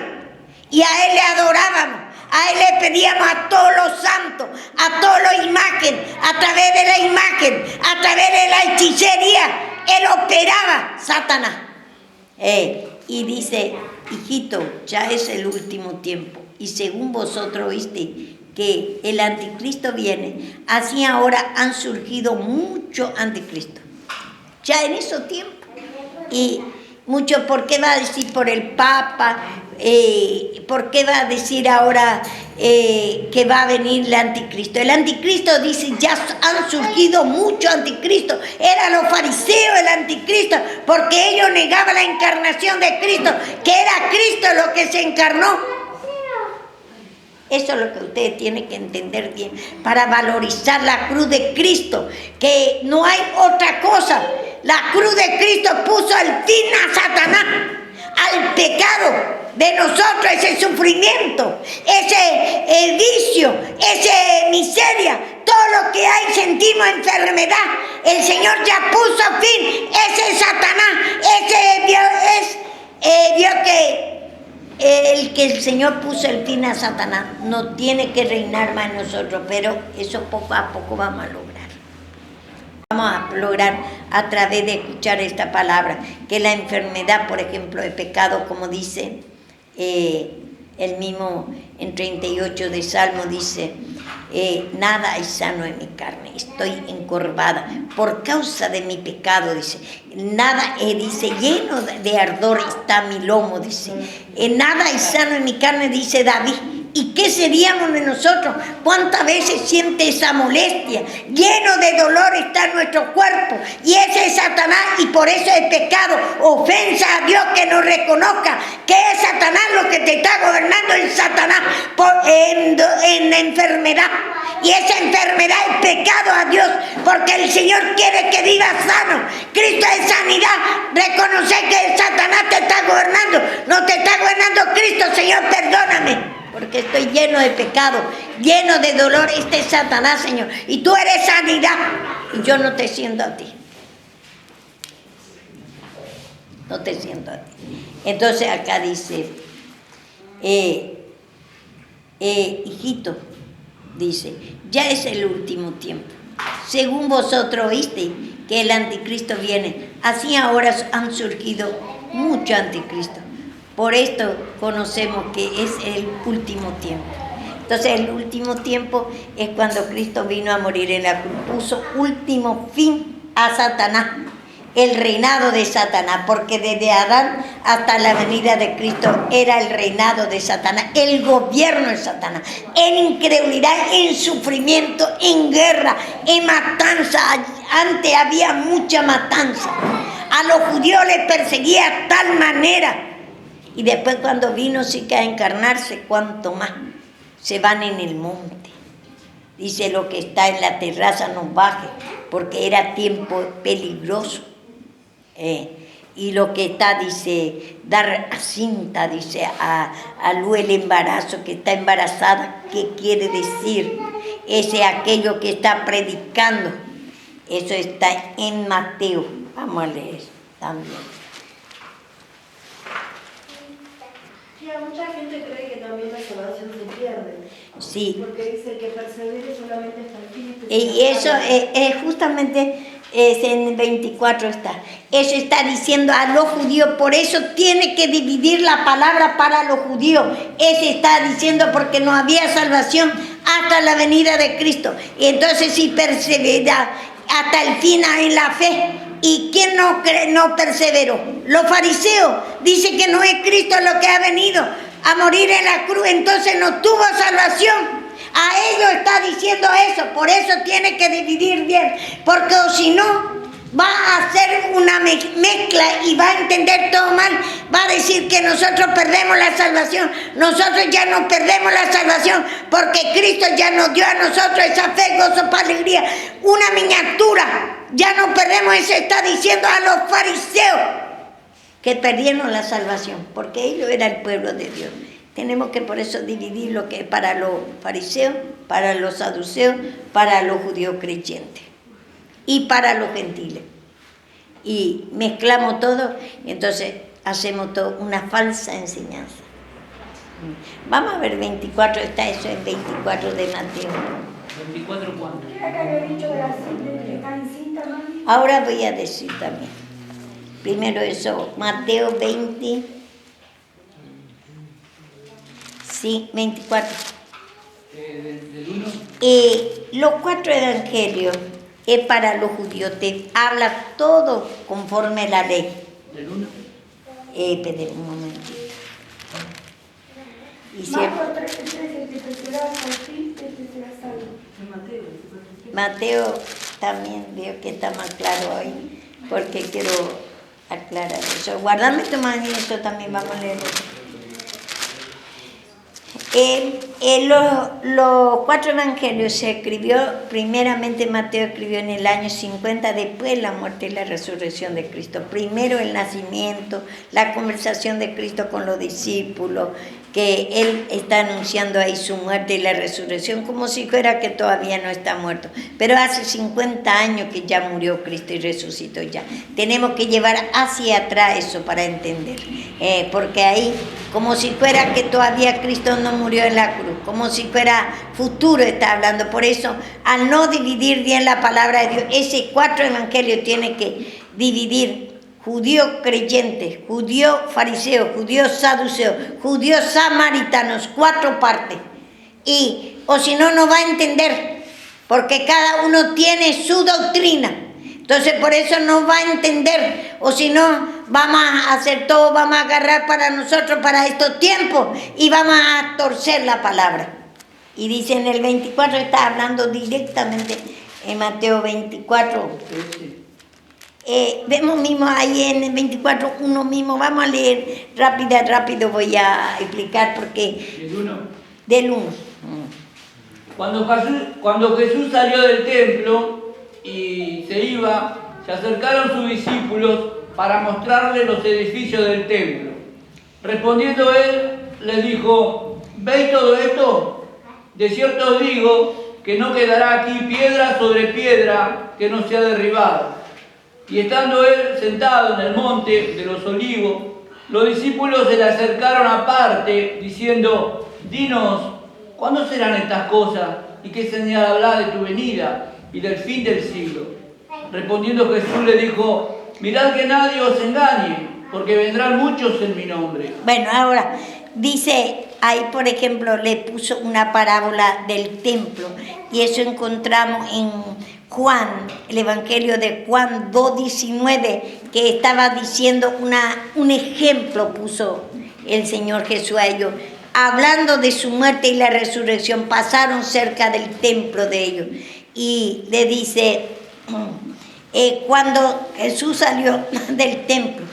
y a Él le adorábamos. A Él le pedíamos a todos los santos, a todas las imágenes, a través de la imagen, a través de la hechicería. Él operaba, Satanás. Y dice, hijito, ya es el último tiempo. Y según vosotros oíste que el anticristo viene, así ahora han surgido muchos anticristos. Ya en esos tiempos. Y mucho, ¿por qué va a decir por el Papa? ¿Por qué va a decir ahora que va a venir el anticristo? El anticristo dice, ya han surgido muchos anticristos. Eran los fariseos el anticristo, porque ellos negaban la encarnación de Cristo, que era Cristo lo que se encarnó. Eso es lo que ustedes tienen que entender bien, para valorizar la cruz de Cristo, que no hay otra cosa. La cruz de Cristo puso el fin a Satanás, al pecado de nosotros, ese sufrimiento, ese vicio, esa miseria, todo lo que hay, sentimos enfermedad, el Señor ya puso fin. Ese Satanás, vio que el Señor puso el fin a Satanás, no tiene que reinar más en nosotros, pero eso poco a poco vamos a lograr. Vamos a lograr a través de escuchar esta palabra, que la enfermedad, por ejemplo, de pecado, como dice el mismo en 38 de Salmo, dice, nada es sano en mi carne, estoy encorvada por causa de mi pecado, dice. Nada, dice, lleno de ardor está mi lomo, dice. Nada es sano en mi carne, dice David, ¿Y qué seríamos de nosotros? ¿Cuántas veces siente esa molestia? Lleno de dolor está nuestro cuerpo. Y ese es Satanás, y por eso es pecado, ofensa a Dios que no reconozca que es Satanás lo que te está gobernando, es Satanás en la enfermedad. Y esa enfermedad es pecado a Dios, porque el Señor quiere que vivas sano. Cristo es sanidad. Reconocer que Satanás te está gobernando. No te está gobernando Cristo. Señor, perdóname, porque estoy lleno de pecado, lleno de dolor. Este es Satanás, Señor. Y tú eres sanidad. Y yo no te siento a ti. No te siento a ti. Entonces acá dice, hijito, dice, ya es el último tiempo. Según vosotros oíste que el anticristo viene, así ahora han surgido muchos anticristos. Por esto conocemos que es el último tiempo. Entonces el último tiempo es cuando Cristo vino a morir en la cruz. Puso último fin a Satanás, el reinado de Satanás, porque desde Adán hasta la venida de Cristo era el reinado de Satanás, el gobierno de Satanás, en incredulidad, en sufrimiento, en guerra, en matanza. Antes había mucha matanza. A los judíos les perseguía de tal manera. Y después cuando vino sí que a encarnarse, cuanto más se van en el monte. Dice, lo que está en la terraza no baje, porque era tiempo peligroso. Y lo que está, dice, dar a cinta, dice, a luz el embarazo, que está embarazada. ¿Qué quiere decir? Ese aquello que está predicando. Eso está en Mateo. Vamos a leer también. Mucha gente cree que también la salvación se pierde. Sí. Porque dice que persevere solamente hasta el fin. Y eso es justamente en 24 está. Eso está diciendo a los judíos, por eso tiene que dividir la palabra para los judíos. Ese está diciendo porque no había salvación hasta la venida de Cristo. Y entonces si persevera hasta el fin en la fe. ¿Y quién no perseveró? Los fariseos. Dice que no es Cristo lo que ha venido a morir en la cruz, entonces no tuvo salvación. A ellos está diciendo eso, por eso tiene que dividir bien, porque o si no, va a hacer una mezcla y va a entender todo mal, va a decir que nosotros perdemos la salvación. Nosotros ya no perdemos la salvación, porque Cristo ya nos dio a nosotros esa fe, gozo, paz, alegría, una miniatura. Ya no perdemos, eso está diciendo a los fariseos, que perdieron la salvación, porque ellos eran el pueblo de Dios. Tenemos que por eso dividir lo que es para los fariseos, para los saduceos, para los judíos creyentes y para los gentiles. Y mezclamos todo, entonces hacemos todo una falsa enseñanza. Vamos a ver 24, está eso en 24 de Mateo. 24 cuánto. ¿Qué era que había dicho de la cinta, que está en cinta, mami? Ahora voy a decir también. Primero eso, Mateo 20. Sí, 24. ¿Del 1? Los 4 evangelios es para los judíos, te habla todo conforme a la ley. ¿Del 1? Espera un momentito. Y Marcos 13, que te será hasta el fin, que te será salvo. Mateo también veo que está más claro hoy, porque quiero aclarar eso. Guardame tu mano y esto también vamos a leerlo. Los 4 evangelios se escribió, primeramente Mateo escribió en el año 50, después la muerte y la resurrección de Cristo. Primero el nacimiento, la conversación de Cristo con los discípulos, que Él está anunciando ahí su muerte y la resurrección, como si fuera que todavía no está muerto. Pero hace 50 años que ya murió Cristo y resucitó ya. Tenemos que llevar hacia atrás eso para entender, porque ahí, como si fuera que todavía Cristo no murió en la cruz, como si fuera futuro está hablando. Por eso, al no dividir bien la palabra de Dios, ese 4 evangelios tiene que dividir judíos creyentes, judíos fariseos, judíos saduceos, judíos samaritanos, 4 partes. Y, o si no, no va a entender, porque cada uno tiene su doctrina. Entonces, por eso no va a entender, o si no, vamos a hacer todo, vamos a agarrar para nosotros, para estos tiempos, y vamos a torcer la palabra. Y dice en el 24, está hablando directamente en Mateo 24. Vemos mismo ahí en el 24, uno mismo, vamos a leer rápido voy a explicar porque... ¿El 1? Del 1. Cuando Jesús salió del templo y se iba, se acercaron sus discípulos para mostrarle los edificios del templo. Respondiendo él, les dijo: ¿veis todo esto? De cierto os digo que no quedará aquí piedra sobre piedra que no sea derribada. Y estando él sentado en el monte de los olivos, los discípulos se le acercaron aparte, diciendo: dinos, ¿cuándo serán estas cosas? ¿Y qué señal habrá de tu venida y del fin del siglo? Respondiendo Jesús le dijo: mirad que nadie os engañe, porque vendrán muchos en mi nombre. Bueno, ahora dice, ahí por ejemplo le puso una parábola del templo, y eso encontramos en Juan, el Evangelio de Juan 2:19, que estaba diciendo un ejemplo, puso el Señor Jesús a ellos. Hablando de su muerte y la resurrección, pasaron cerca del templo de ellos. Y le dice, cuando Jesús salió del templo,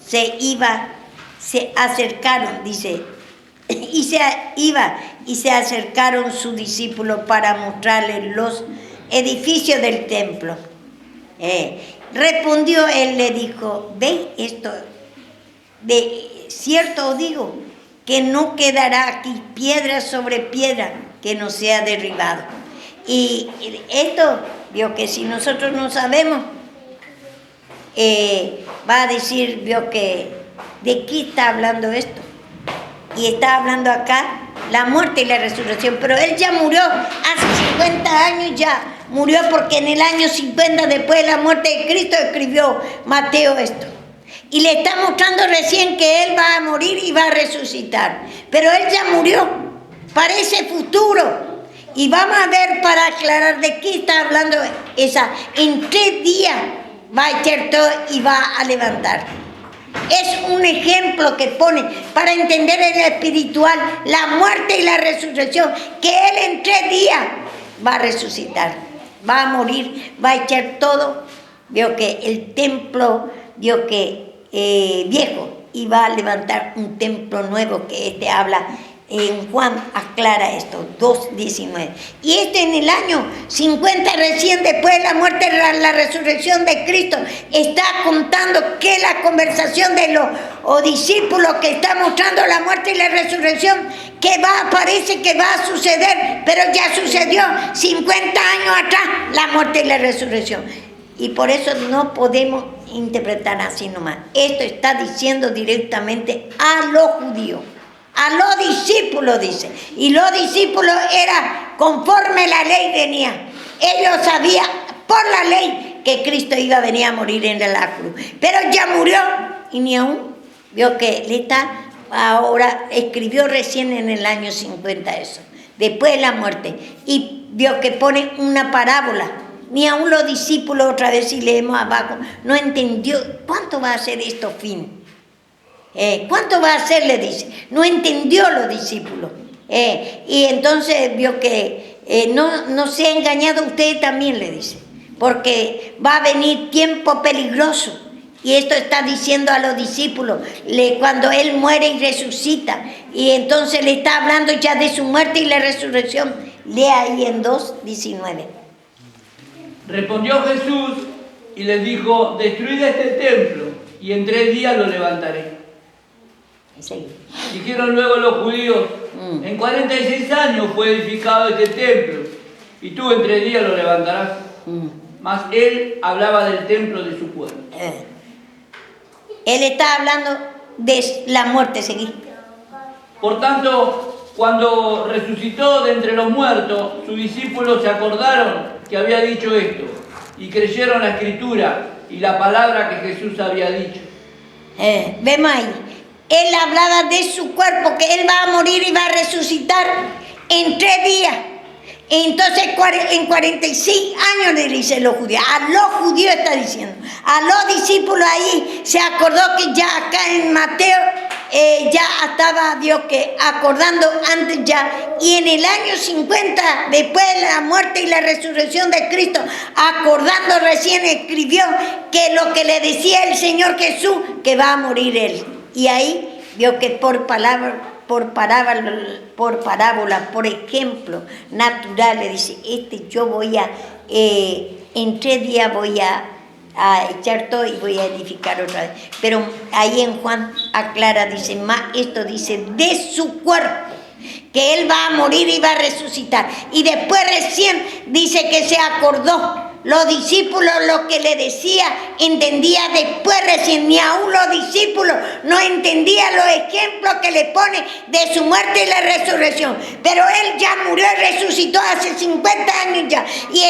se acercaron, dice, y se acercaron sus discípulos para mostrarles los edificios del templo. Respondió él, le dijo: ¿veis esto? De cierto os digo que no quedará aquí piedra sobre piedra que no sea derribado. Y esto, vio que si nosotros no sabemos, va a decir, vio que de qué está hablando esto. Y está hablando acá la muerte y la resurrección, pero él ya murió hace 50 años, ya murió, porque en el año 50 después de la muerte de Cristo escribió Mateo esto. Y le está mostrando recién que él va a morir y va a resucitar. Pero él ya murió, parece futuro. Y vamos a ver para aclarar de qué está hablando esa. En 3 días va a echar todo y va a levantar. Es un ejemplo que pone para entender en el espiritual la muerte y la resurrección. Que él en 3 días va a resucitar, va a morir, va a echar todo. Veo que el templo, vio que viejo, y va a levantar un templo nuevo, que habla en Juan, aclara esto, 2:19. Y en el año 50, recién después de la muerte y la resurrección de Cristo, está contando que la conversación de los discípulos, que está mostrando la muerte y la resurrección, que parece que va a suceder, pero ya sucedió 50 años atrás, la muerte y la resurrección. Y por eso no podemos interpretar así nomás. Esto está diciendo directamente a los judíos, a los discípulos, dice. Y los discípulos era conforme la ley venía. Ellos sabían por la ley que Cristo iba a venir a morir en la cruz. Pero ya murió y ni aún vio que le está ahora, escribió recién en el año 50 eso, después de la muerte. Y vio que pone una parábola. Ni aún los discípulos, otra vez si leemos abajo, no entendió cuánto va a ser esto fin. ¿Cuánto va a ser? Le dice. No entendió los discípulos. Y entonces vio que no se ha engañado, usted también, le dice. Porque va a venir tiempo peligroso. Y esto está diciendo a los discípulos, cuando él muere y resucita. Y entonces le está hablando ya de su muerte y la resurrección. Lea ahí en 2:19. Respondió Jesús y les dijo: destruid este templo y en 3 días lo levantaré. Sí. Dijeron luego los judíos: en 46 años fue edificado este templo y tú en 3 días lo levantarás. Mas él hablaba del templo de su pueblo. Él está hablando de la muerte, seguí. Por tanto, cuando resucitó de entre los muertos, sus discípulos se acordaron que había dicho esto, y creyeron la escritura y la palabra que Jesús había dicho. Vemos ahí, él hablaba de su cuerpo, que él va a morir y va a resucitar en 3 días. Entonces en 46 años le dicen los judíos, a los judíos está diciendo, a los discípulos ahí se acordó que ya acá en Mateo ya estaba Dios que acordando antes ya, y en el año 50 después de la muerte y la resurrección de Cristo, acordando recién escribió que lo que le decía el Señor Jesús, que va a morir Él, y ahí vio que por parábola, por ejemplo natural, le dice, yo voy a, en 3 días voy a echar todo y voy a edificar otra vez. Pero ahí en Juan aclara, dice, más esto dice, de su cuerpo, que Él va a morir y va a resucitar. Y después recién dice que se acordó. Los discípulos lo que le decía, entendía después recién, ni aún los discípulos no entendían los ejemplos que le pone de su muerte y la resurrección. Pero Él ya murió y resucitó hace 50 años ya. Y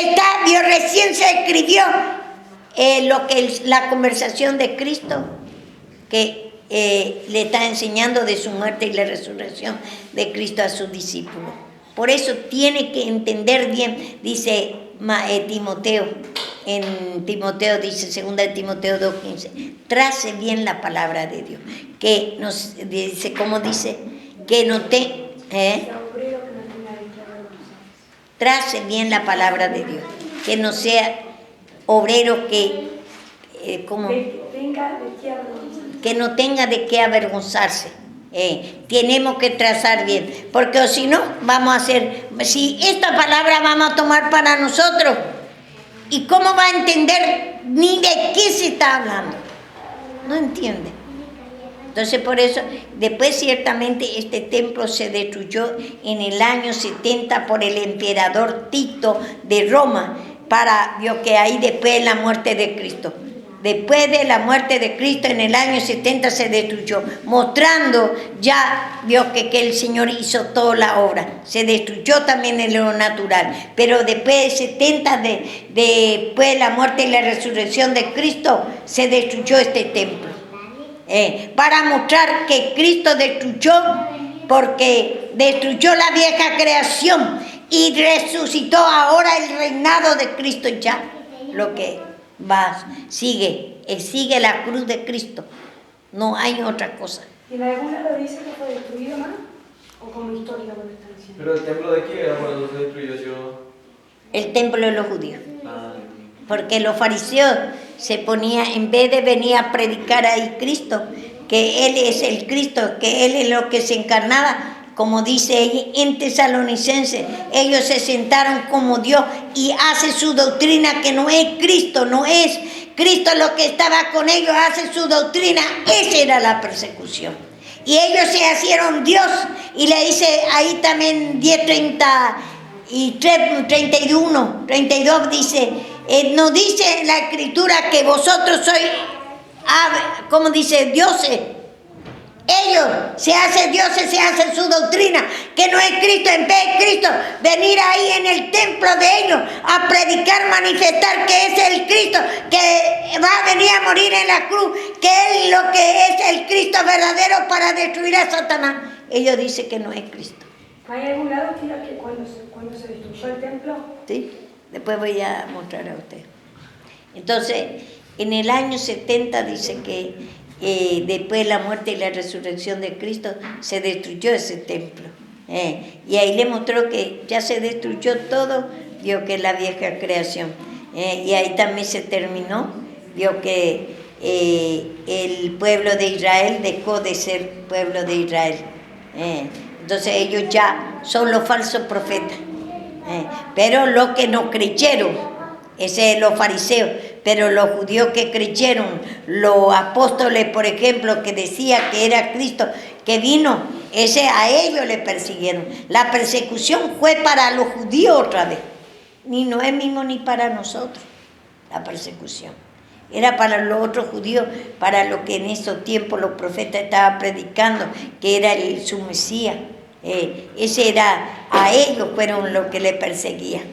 Dios recién se escribió lo que la conversación de Cristo, que le está enseñando de su muerte y la resurrección de Cristo a sus discípulos. Por eso tiene que entender bien, dice Timoteo, en Timoteo dice, 2 de Timoteo 2:15, trace bien la palabra de Dios, que nos dice, ¿cómo dice? Que no te... trace bien la palabra de Dios, que no sea obrero que... que no tenga de qué avergonzarse. Tenemos que trazar bien, porque si no vamos a hacer, si esta palabra vamos a tomar para nosotros, ¿y cómo va a entender ni de qué se está hablando? No entiende. Entonces por eso, después ciertamente este templo se destruyó en el año 70 por el emperador Tito de Roma, vio que ahí después de la muerte de Cristo. Después de la muerte de Cristo en el año 70 se destruyó, mostrando ya, vio que el Señor hizo toda la obra. Se destruyó también en lo natural, pero después de 70, después de la muerte y la resurrección de Cristo, se destruyó este templo. Para mostrar que Cristo destruyó, porque destruyó la vieja creación y resucitó ahora el reinado de Cristo ya, lo que sigue la cruz de Cristo, no hay otra cosa. ¿Y en alguna lo dice que fue destruido más? ¿O como historia lo están diciendo? ¿Pero el templo de qué era cuando se destruyó? El templo de los judíos. Porque los fariseos se ponían, en vez de venir a predicar ahí Cristo, que Él es el Cristo, que Él es lo que se encarnaba, como dice en Tesalonicenses, ellos se sentaron como Dios y hace su doctrina que no es Cristo, no es Cristo lo que estaba con ellos, hace su doctrina, esa era la persecución. Y ellos se hicieron Dios, y le dice ahí también 10:31, 32 dice, nos dice la Escritura que vosotros sois, como dice, dioses. Ellos se hacen dioses, se hacen su doctrina, que no es Cristo, en vez de Cristo, venir ahí en el templo de ellos a predicar, manifestar que es el Cristo, que va a venir a morir en la cruz, que es lo que es el Cristo verdadero para destruir a Satanás. Ellos dicen que no es Cristo. ¿Hay algún lado que diga que cuando se destruyó el templo? Sí, después voy a mostrar a usted. Entonces, en el año 70 dice que después de la muerte y la resurrección de Cristo se destruyó ese templo. Y ahí le mostró que ya se destruyó todo, vio que es la vieja creación. Y ahí también se terminó, vio que el pueblo de Israel dejó de ser pueblo de Israel. Entonces ellos ya son los falsos profetas. Pero los que no creyeron, ese es los fariseos, pero los judíos que creyeron, los apóstoles, por ejemplo, que decía que era Cristo, que vino, a ellos le persiguieron. La persecución fue para los judíos otra vez, ni no es mismo ni para nosotros, la persecución. Era para los otros judíos, para lo que en esos tiempos los profetas estaban predicando, que era su Mesías. Ese era, a ellos fueron los que le perseguían.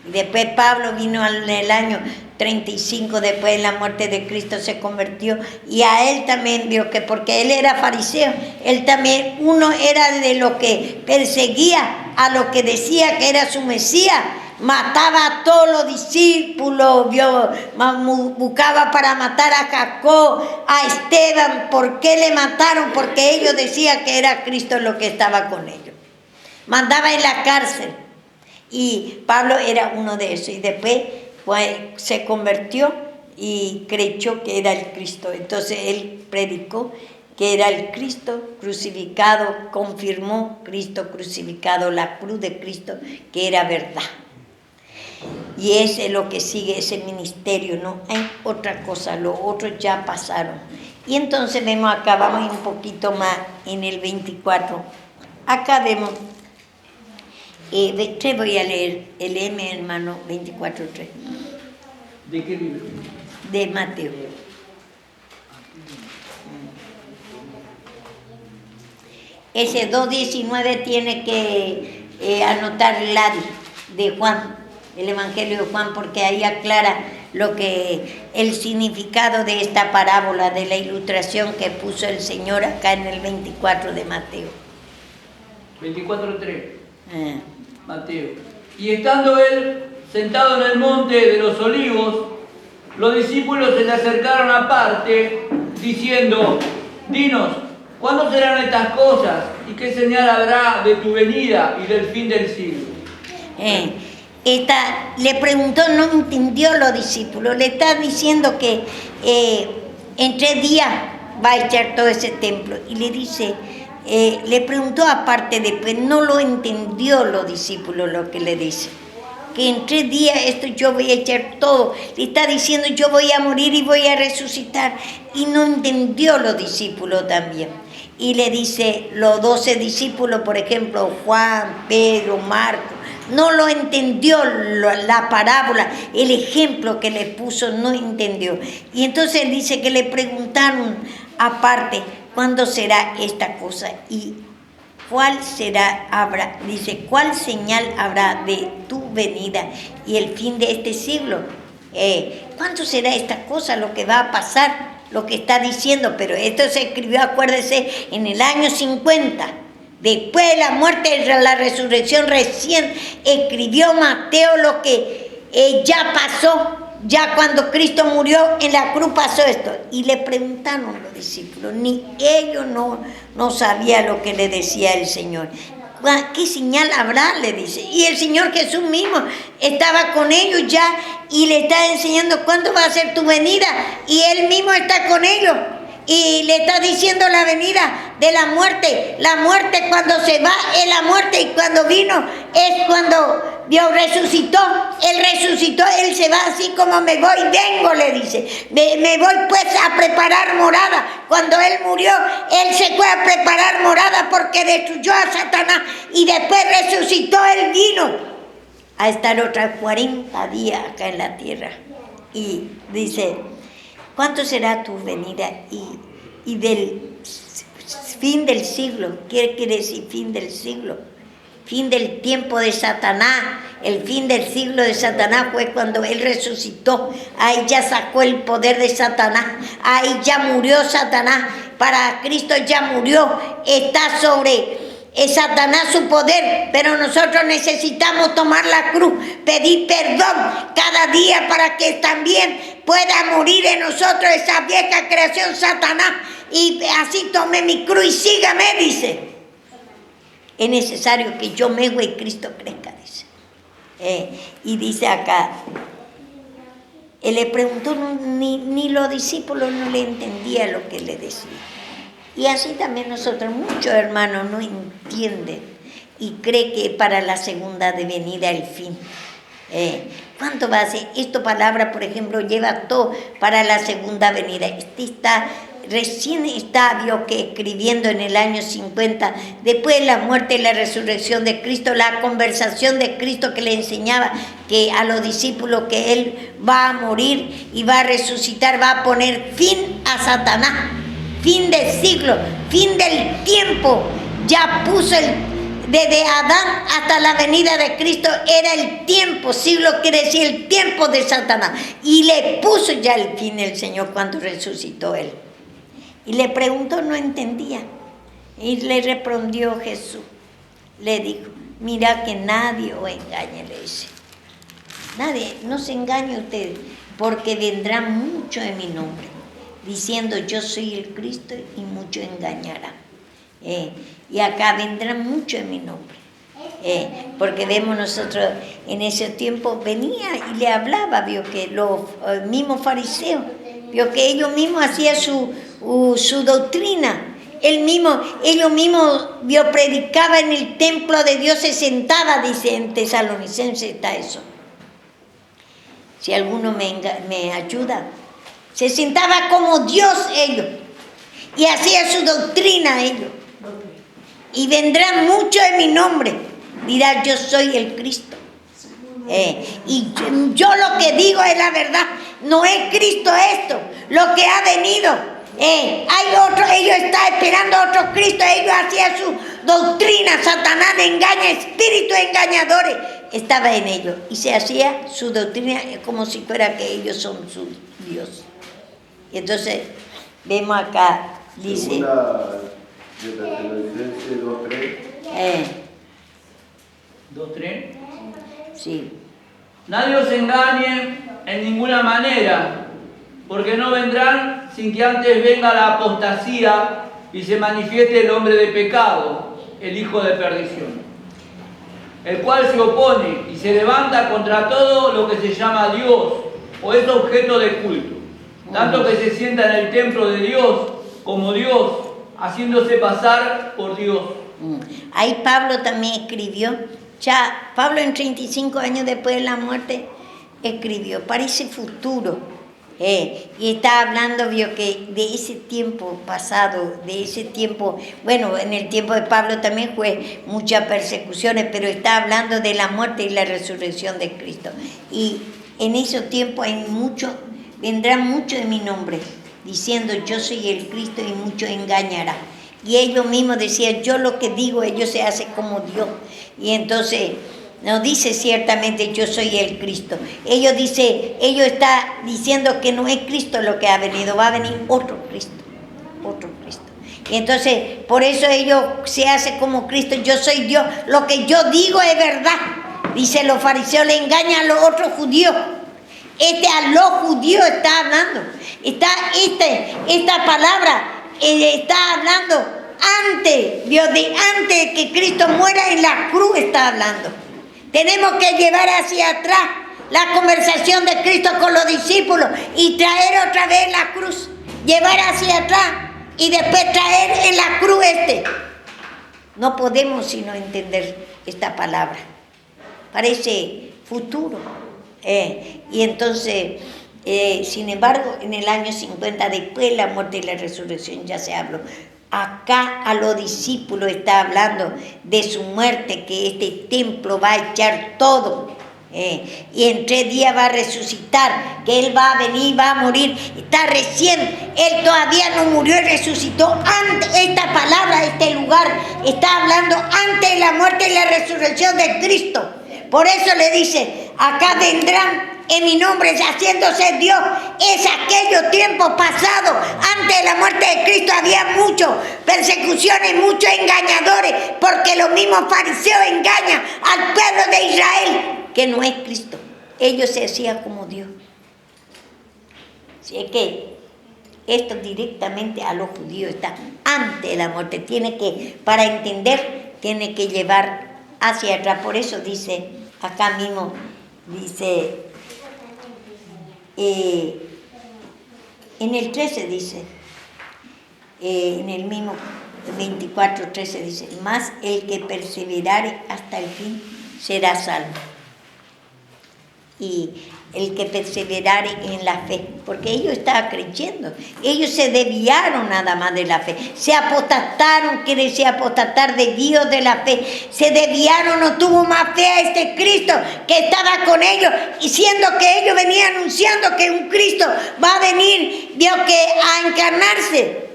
Y después Pablo vino en el año 35 después de la muerte de Cristo se convirtió, y a él también vio que, porque él era fariseo, él también, uno era de lo que perseguía a lo que decía que era su Mesías, mataba a todos los discípulos, buscaba para matar a Jacob, a Esteban. ¿Por qué le mataron? Porque ellos decían que era Cristo lo que estaba con ellos. Mandaba en la cárcel, y Pablo era uno de esos, y después se convirtió y creyó que era el Cristo. Entonces él predicó que era el Cristo crucificado, confirmó Cristo crucificado, la cruz de Cristo, que era verdad. Y ese es lo que sigue, ese ministerio, no hay otra cosa, los otros ya pasaron. Y entonces vemos acá, vamos un poquito más en el 24. Acá vemos, te voy a leer el M, hermano, 24:3. ¿De qué libro? De Mateo. Ese 2:19 tiene que anotar Ladi de Juan, el Evangelio de Juan, porque ahí aclara el significado de esta parábola, de la ilustración que puso el Señor acá en el 24 de Mateo. 24:3. Mateo. Y estando él sentado en el monte de los olivos, los discípulos se le acercaron aparte, diciendo: dinos, ¿cuándo serán estas cosas? ¿Y qué señal habrá de tu venida y del fin del siglo? Le preguntó, no entendió los discípulos, le está diciendo que en 3 días va a echar todo ese templo, y le dice, le preguntó aparte, después no lo entendió los discípulos lo que le dice, que en 3 días esto yo voy a echar todo, le está diciendo yo voy a morir y voy a resucitar, y no entendió los discípulos también. Y le dice, los 12 discípulos, por ejemplo, Juan, Pedro, Marcos, no lo entendió la parábola, el ejemplo que le puso, no entendió. Y entonces dice que le preguntaron aparte, ¿cuándo será esta cosa? Y ¿cuál habrá? Dice, ¿cuál señal habrá de tu venida y el fin de este siglo? ¿Cuándo será esta cosa, lo que va a pasar, lo que está diciendo? Pero esto se escribió, acuérdese, en el año 50. Después de la muerte y la resurrección recién escribió Mateo lo que ya pasó, ya cuando Cristo murió en la cruz pasó esto. Y le preguntaron los discípulos, ni ellos no sabían lo que le decía el Señor. ¿Qué señal habrá? Le dice. Y el Señor Jesús mismo estaba con ellos ya y le está enseñando cuándo va a ser tu venida. Y Él mismo está con ellos. Y le está diciendo la venida de la muerte. La muerte cuando se va es la muerte, y cuando vino es cuando Dios resucitó. Él resucitó, Él se va así como me voy, vengo, le dice. Me voy pues a preparar morada. Cuando Él murió, Él se fue a preparar morada porque destruyó a Satanás, y después resucitó, Él vino a estar otras 40 días acá en la tierra. Y dice, ¿cuánto será tu venida y del fin del siglo? ¿Qué quiere decir fin del siglo? Fin del tiempo de Satanás. El fin del siglo de Satanás fue cuando Él resucitó. Ahí ya sacó el poder de Satanás. Ahí ya murió Satanás. Para Cristo ya murió. Está sobre Satanás su poder, pero nosotros necesitamos tomar la cruz, pedir perdón cada día para que también pueda morir en nosotros esa vieja creación Satanás, y así tome mi cruz y sígame, dice. Es necesario que yo mengue y Cristo crezca, dice. Y dice acá, él le preguntó, ni los discípulos no le entendían lo que le decía. Y así también nosotros, muchos hermanos no entienden y creen que para la segunda de venida el fin. ¿Cuánto va a ser? Esta palabra, por ejemplo, lleva todo para la segunda venida. Recién está Dios que escribiendo en el año 50, después de la muerte y la resurrección de Cristo, la conversación de Cristo que le enseñaba que a los discípulos que Él va a morir y va a resucitar, va a poner fin a Satanás. Fin del siglo, fin del tiempo, ya puso desde Adán hasta la venida de Cristo, era el tiempo, siglo quiere decir el tiempo de Satanás. Y le puso ya el fin el Señor cuando resucitó Él. Y le preguntó, no entendía. Y le respondió Jesús, le dijo, mira que nadie os engañe, le dice. Nadie, no se engañe ustedes, porque vendrán muchos en mi nombre, diciendo yo soy el Cristo, y muchos engañarán. Y acá vendrán muchos en mi nombre. Porque vemos nosotros en ese tiempo venía y le hablaba, vio que los mismos fariseos, vio que ellos mismos hacían su doctrina. Ellos mismos predicaba en el templo de Dios, se sentaba, dice en Tesalonicenses está eso. Si alguno me ayuda, se sentaba como Dios ellos y hacía su doctrina ellos. Y vendrán muchos en mi nombre, dirá yo soy el Cristo. Y yo lo que digo es la verdad, no es Cristo esto, lo que ha venido. Hay otro, ellos están esperando a otro Cristo, ellos hacían su doctrina, Satanás engaña, espíritus engañadores, estaba en ellos y se hacía su doctrina como si fuera que ellos son su Dios. Y entonces vemos acá, dice... Segunda de Tesalonicenses 2:3. 2:3. Sí. Nadie os engañe en ninguna manera, porque no vendrán sin que antes venga la apostasía y se manifieste el hombre de pecado, el hijo de perdición, el cual se opone y se levanta contra todo lo que se llama Dios o es objeto de culto, tanto que se sienta en el templo de Dios como Dios, haciéndose pasar por Dios. Ahí Pablo también escribió, ya Pablo en 35 años después de la muerte escribió, parece futuro. Y está hablando, vio que de ese tiempo pasado, de ese tiempo, bueno, en el tiempo de Pablo también fue muchas persecuciones, pero está hablando de la muerte y la resurrección de Cristo. Y en ese tiempo hay mucho, vendrán muchos en mi nombre, diciendo yo soy el Cristo y muchos engañarán. Y ellos mismos decían, yo lo que digo, ellos se hacen como Dios. Y entonces... no dice ciertamente yo soy el Cristo. Ellos están diciendo que no es Cristo lo que ha venido, va a venir otro Cristo, otro Cristo. Y entonces, por eso ellos se hacen como Cristo, yo soy Dios, lo que yo digo es verdad. Dice, los fariseos le engañan a los otros judíos. A los judíos está hablando. Esta palabra está hablando antes de que Cristo muera en la cruz está hablando. Tenemos que llevar hacia atrás la conversación de Cristo con los discípulos y traer otra vez la cruz. Llevar hacia atrás y después traer en la cruz No podemos sino entender esta palabra. Parece futuro. Y entonces, sin embargo, en el año 50, después de la muerte y la resurrección, ya se habló. Acá a los discípulos está hablando de su muerte, que este templo va a echar todo. Y en 3 días va a resucitar, que Él va a venir, va a morir. Está recién, Él todavía no murió y resucitó. Antes, esta palabra, este lugar, está hablando antes de la muerte y la resurrección de Cristo. Por eso le dice, acá vendrán en mi nombre, haciéndose Dios. Es aquellos tiempos pasados, antes de la muerte de Cristo había muchas persecuciones, muchos engañadores, porque los mismos fariseos engañan al pueblo de Israel, que no es Cristo. Ellos se hacían como Dios. Así es que esto directamente a los judíos está antes de la muerte. Para entender, tiene que llevar hacia atrás. Por eso dice, acá mismo, dice... en el 13 dice, en el mismo 24:13 dice, mas el que perseverare hasta el fin será salvo. Y el que perseverare en la fe, porque ellos estaban creyendo, ellos se desviaron nada más de la fe, se apostataron, quiere decir apostatar, desvío de la fe, se desviaron, no tuvo más fe a este Cristo que estaba con ellos, y siendo que ellos venían anunciando que un Cristo va a venir, vio que a encarnarse,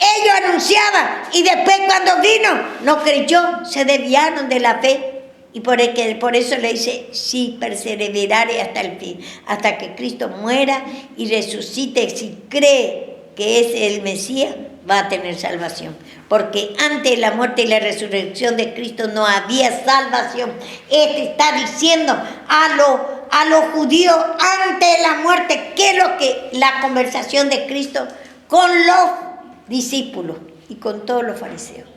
Ellos anunciaban y después cuando vino no creyó, se desviaron de la fe. Y por eso le dice, si perseverare hasta el fin, hasta que Cristo muera y resucite, si cree que es el Mesías, va a tener salvación. Porque antes de la muerte y la resurrección de Cristo no había salvación. Este está diciendo a los judíos antes de la muerte, ¿qué es lo que la conversación de Cristo con los discípulos y con todos los fariseos?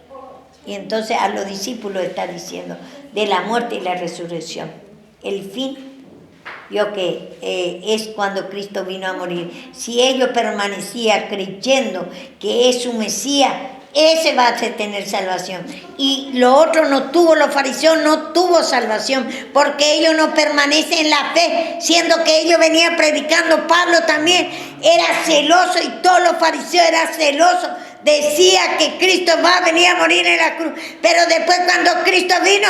Y entonces a los discípulos está diciendo de la muerte y la resurrección. El fin, yo que es cuando Cristo vino a morir. Si ellos permanecían creyendo que es su Mesías, ese va a tener salvación. Y lo otro no tuvo, los fariseos no tuvo salvación, porque ellos no permanecen en la fe, siendo que ellos venían predicando. Pablo también era celoso y todos los fariseos eran celosos. Decía que Cristo va a venir a morir en la cruz, pero después cuando Cristo vino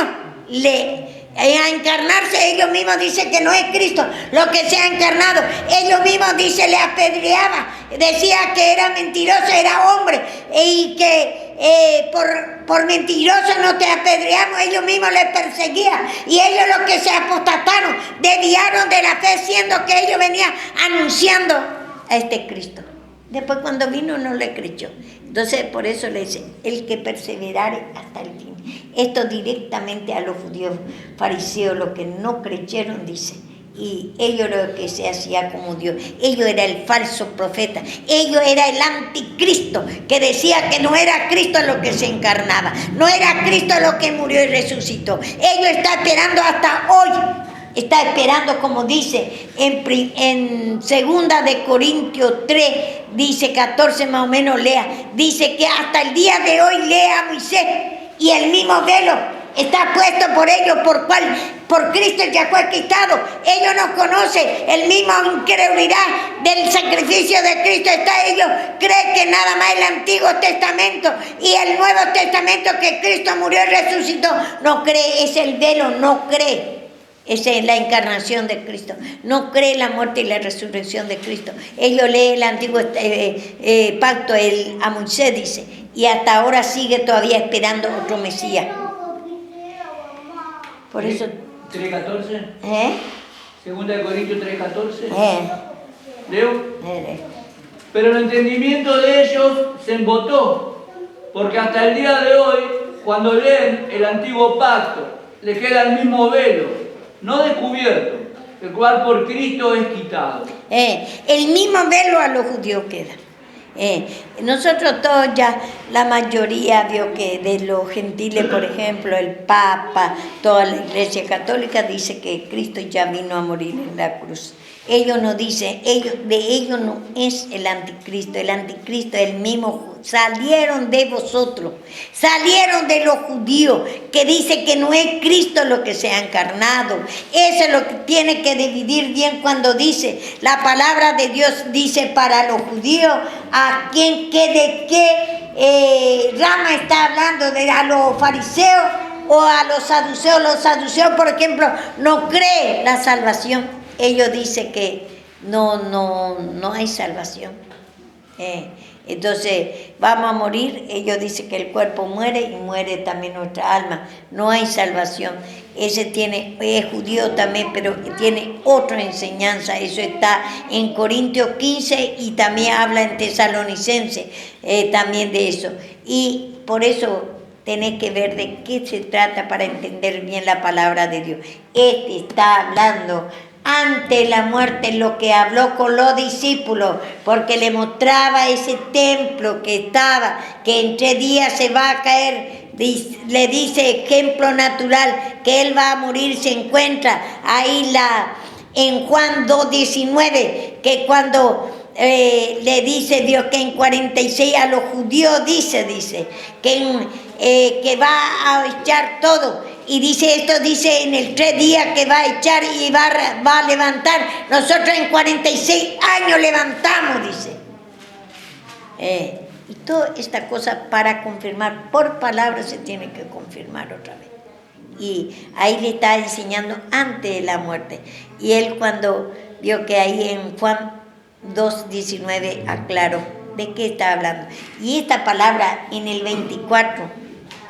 a encarnarse, ellos mismos dicen que no es Cristo lo que se ha encarnado. Ellos mismos dicen, le apedreaba, decía que era mentiroso, era hombre, y que por mentiroso no te apedreamos. Ellos mismos le perseguían, y ellos los que se apostataron, desviaron de la fe, siendo que ellos venían anunciando a este Cristo. Después cuando vino no le creyó. Entonces por eso le dice, el que perseverare hasta el fin. Esto directamente a los judíos fariseos, los que no creyeron, dice. Y ellos lo que se hacía como Dios. Ellos era el falso profeta. Ellos era el anticristo, que decía que no era Cristo lo que se encarnaba. No era Cristo lo que murió y resucitó. Ellos están esperando hasta hoy. Está esperando, como dice en 2 de Corintios 3, dice 14 más o menos, lea. Dice que hasta el día de hoy lea a Moisés y el mismo velo está puesto por ellos, por Cristo ya fue quitado. Ellos no conocen el mismo incredulidad del sacrificio de Cristo. Ellos creen que nada más el Antiguo Testamento y el Nuevo Testamento, que Cristo murió y resucitó. No cree, es el velo, no cree. Esa es la encarnación de Cristo. No cree la muerte y la resurrección de Cristo. Ellos leen el antiguo pacto, a Moisés dice, y hasta ahora sigue todavía esperando otro Mesías. Por eso... 3.14. Segunda de Corintios 3.14. ¿Leo? Pero el entendimiento de ellos se embotó, porque hasta el día de hoy, cuando leen el antiguo pacto, les queda el mismo velo, no descubierto, el cual por Cristo es quitado. El mismo velo a los judíos queda. Nosotros todos ya, la mayoría vio que de los gentiles, por ejemplo, el Papa, toda la Iglesia Católica dice que Cristo ya vino a morir en la cruz. Ellos no dicen, de ellos no es el anticristo es el mismo. Salieron de vosotros, salieron de los judíos, que dice que no es Cristo lo que se ha encarnado. Eso es lo que tiene que dividir bien cuando dice, la palabra de Dios dice para los judíos, a quién, de qué rama está hablando, a los fariseos o a los saduceos. Los saduceos, por ejemplo, no creen la salvación. Ellos dicen que no hay salvación. Entonces vamos a morir. Ellos dicen que el cuerpo muere y muere también nuestra alma. No hay salvación. Ese es judío también, pero tiene otra enseñanza. Eso está en Corintios 15 y también habla en Tesalonicenses también de eso. Y por eso tenés que ver de qué se trata para entender bien la palabra de Dios. Está hablando ante la muerte, lo que habló con los discípulos, porque le mostraba ese templo que estaba, que en 3 días se va a caer. Le dice ejemplo natural, que él va a morir. Se encuentra ahí en Juan 2:19, que cuando le dice Dios que en 46 a los judíos dice que va a echar todo. Y dice esto, dice en el 3 días que va a echar y va a levantar. Nosotros en 46 años levantamos, dice. Y toda esta cosa para confirmar, por palabras se tiene que confirmar otra vez. Y ahí le está enseñando antes de la muerte. Y él cuando vio que ahí en Juan 2:19 aclaró ¿De qué está hablando? Y esta palabra en el 24,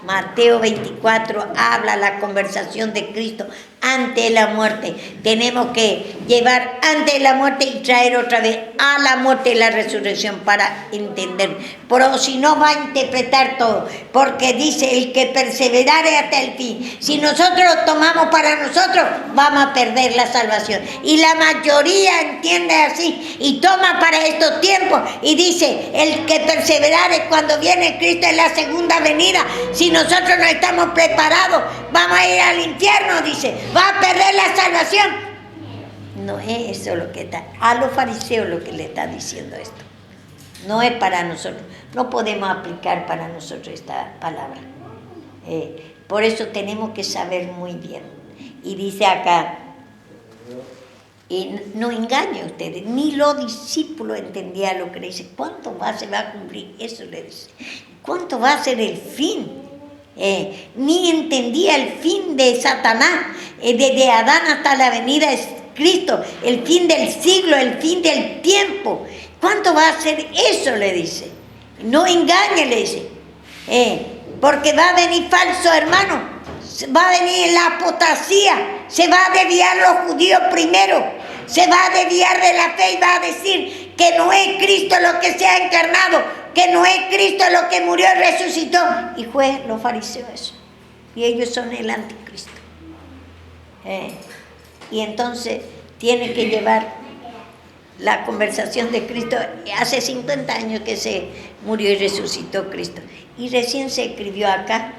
Mateo 24, habla la conversación de Cristo ante la muerte. Tenemos que llevar ante la muerte y traer otra vez a la muerte y la resurrección para entender. Pero si no va a interpretar todo, porque dice el que perseverare hasta el fin. Si nosotros lo tomamos para nosotros, vamos a perder la salvación. Y la mayoría entiende así y toma para estos tiempos y dice el que perseverare cuando viene Cristo en la segunda venida. Si nosotros no estamos preparados, vamos a ir al infierno, dice. Va a perder la salvación. No es eso lo que está. A los fariseos lo que le está diciendo esto. No es para nosotros. No podemos aplicar para nosotros esta palabra. Por eso tenemos que saber muy bien. Y dice acá, no engañen ustedes, ni los discípulos entendían lo que le dice. ¿Cuánto más se va a cumplir? Eso le dice. ¿Cuánto va a ser el fin? Ni entendía el fin de Satanás, desde Adán hasta la venida de Cristo, el fin del siglo, el fin del tiempo. ¿Cuánto va a ser eso? Le dice. No engañe, le dice. Porque va a venir falso, hermano. Va a venir la apostasía. Se va a desviar los judíos primero. Se va a desviar de la fe y va a decir que no es Cristo lo que se ha encarnado, que no es Cristo lo que murió y resucitó. Y fue los fariseos eso. Y ellos son el anticristo. Y entonces tiene que llevar la conversación de Cristo. Hace 50 años que se murió y resucitó Cristo. Y recién se escribió acá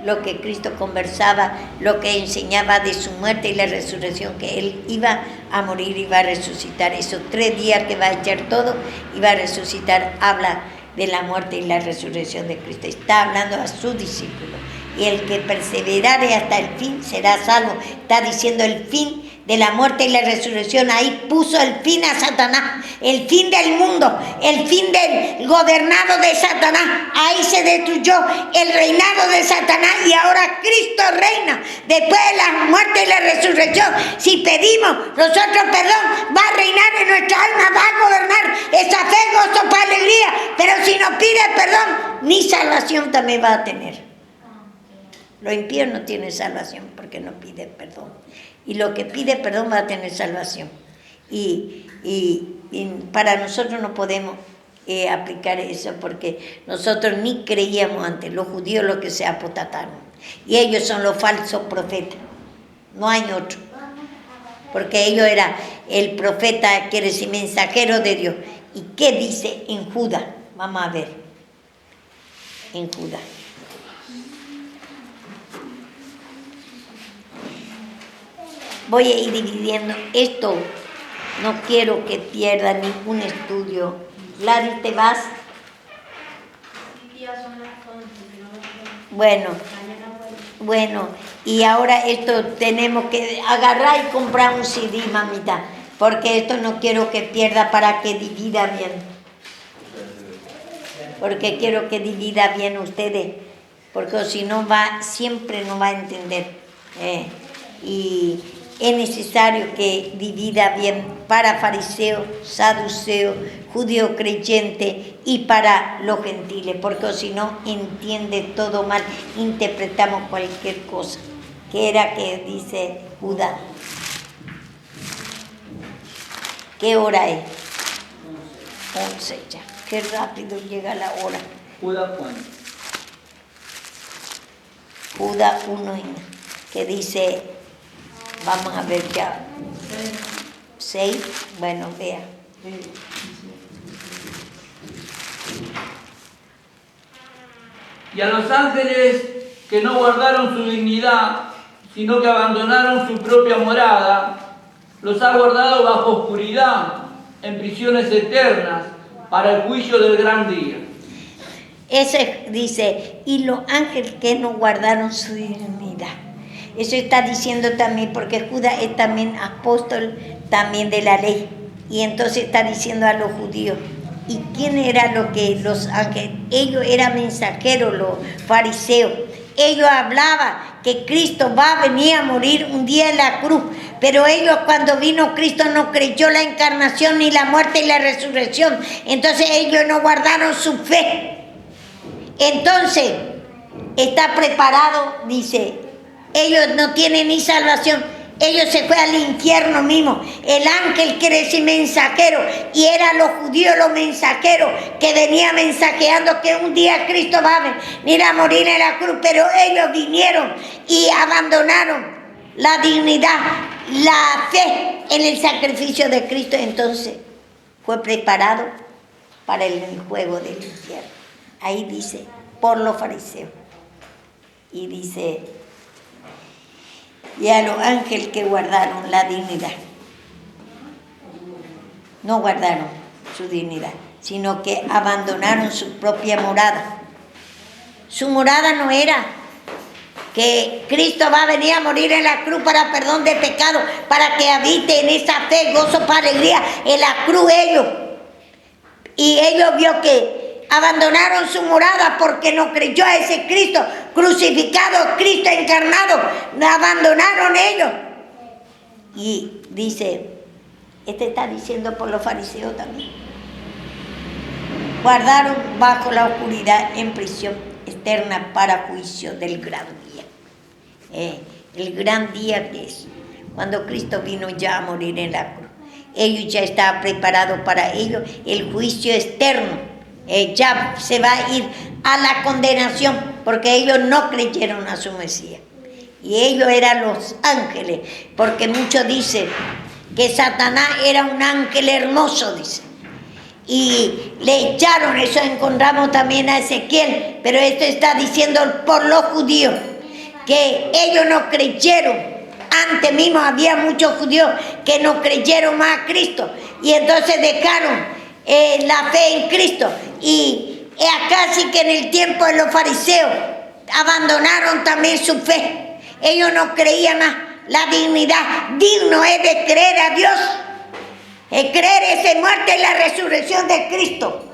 lo que Cristo conversaba, lo que enseñaba de su muerte y la resurrección, que Él iba a morir y iba a resucitar. Esos 3 días que va a echar todo, iba a resucitar. Habla de la muerte y la resurrección de Cristo. Está hablando a sus discípulos. Y el que perseverare hasta el fin será salvo. Está diciendo el fin de la muerte y la resurrección. Ahí puso el fin a Satanás, el fin del mundo, el fin del gobernado de Satanás. Ahí se destruyó el reinado de Satanás y ahora Cristo reina. Después de la muerte y la resurrección, si pedimos nosotros perdón, va a reinar en nuestra alma, va a gobernar esa fe, gozo, paz, alegría. Pero si nos pide perdón, ni salvación también va a tener. Los impíos no tienen salvación porque no piden perdón. Y lo que pide perdón va a tener salvación. Y para nosotros no podemos aplicar eso porque nosotros ni creíamos antes. Los judíos lo que se apostataron. Y ellos son los falsos profetas. No hay otro. Porque ellos eran el profeta, quiere decir mensajero de Dios. ¿Y qué dice en Judas? Vamos a ver. En Judas. Voy a ir dividiendo esto, no quiero que pierda ningún estudio. Gladys, ¿te vas? Bueno, y ahora esto tenemos que agarrar y comprar un CD, mamita, porque esto no quiero que pierda para que divida bien. Porque quiero que divida bien ustedes, porque si no siempre no va a entender. Y es necesario que divida bien para fariseo, saduceo, judío creyente y para los gentiles, porque si no entiende todo mal, interpretamos cualquier cosa. ¿Qué era que dice Judas? ¿Qué hora es? 11 ya. Qué rápido llega la hora. Judas 1. Judas 1, que dice... Vamos a ver ya. 6. Bueno, vea. Y a los ángeles que no guardaron su dignidad, sino que abandonaron su propia morada, los ha guardado bajo oscuridad, en prisiones eternas, para el juicio del gran día. Ese dice, y los ángeles que no guardaron su dignidad. Eso está diciendo también, porque Judas es también apóstol también de la ley. Y entonces está diciendo a los judíos. ¿Y quién era los ángeles? Ellos eran mensajeros, los fariseos. Ellos hablaban que Cristo va a venir a morir un día en la cruz pero ellos cuando vino Cristo no creyó la encarnación ni la muerte y la resurrección, entonces ellos no guardaron su fe. Entonces está preparado, dice, ellos no tienen ni salvación. Ellos se fue al infierno mismo. El ángel quiere decir mensajero, y eran los judíos los mensajeros que venían mensajeando que un día Cristo va a venir a morir en la cruz, pero ellos vinieron y abandonaron la dignidad, la fe en el sacrificio de Cristo. Entonces fue preparado para el juego del infierno. Ahí dice, por los fariseos. Y dice, y a los ángeles que guardaron la dignidad. No guardaron su dignidad, sino que abandonaron su propia morada. Su morada no era que Cristo va a venir a morir en la cruz para perdón de pecado, para que habite en esa fe, gozo, para alegría, en la cruz ellos. Y ellos vio que abandonaron su morada porque no creyó a ese Cristo crucificado, Cristo encarnado. Abandonaron ellos. Y dice, está diciendo por los fariseos también. Guardaron bajo la oscuridad en prisión eterna para juicio del gran día. El gran día que es cuando Cristo vino ya a morir en la cruz. Ellos ya estaban preparados para ellos el juicio externo. Ya se va a ir a la condenación porque ellos no creyeron a su Mesías. Y ellos eran los ángeles, porque muchos dicen que Satanás era un ángel hermoso, dice. Y le echaron, eso encontramos también a Ezequiel, pero esto está diciendo por los judíos, que ellos no creyeron. Antes mismo había muchos judíos que no creyeron más a Cristo y entonces dejaron la fe en Cristo. Y acá sí que en el tiempo de los fariseos abandonaron también su fe. Ellos no creían más la dignidad. Digno es de creer a Dios. Creer es en muerte y la resurrección de Cristo.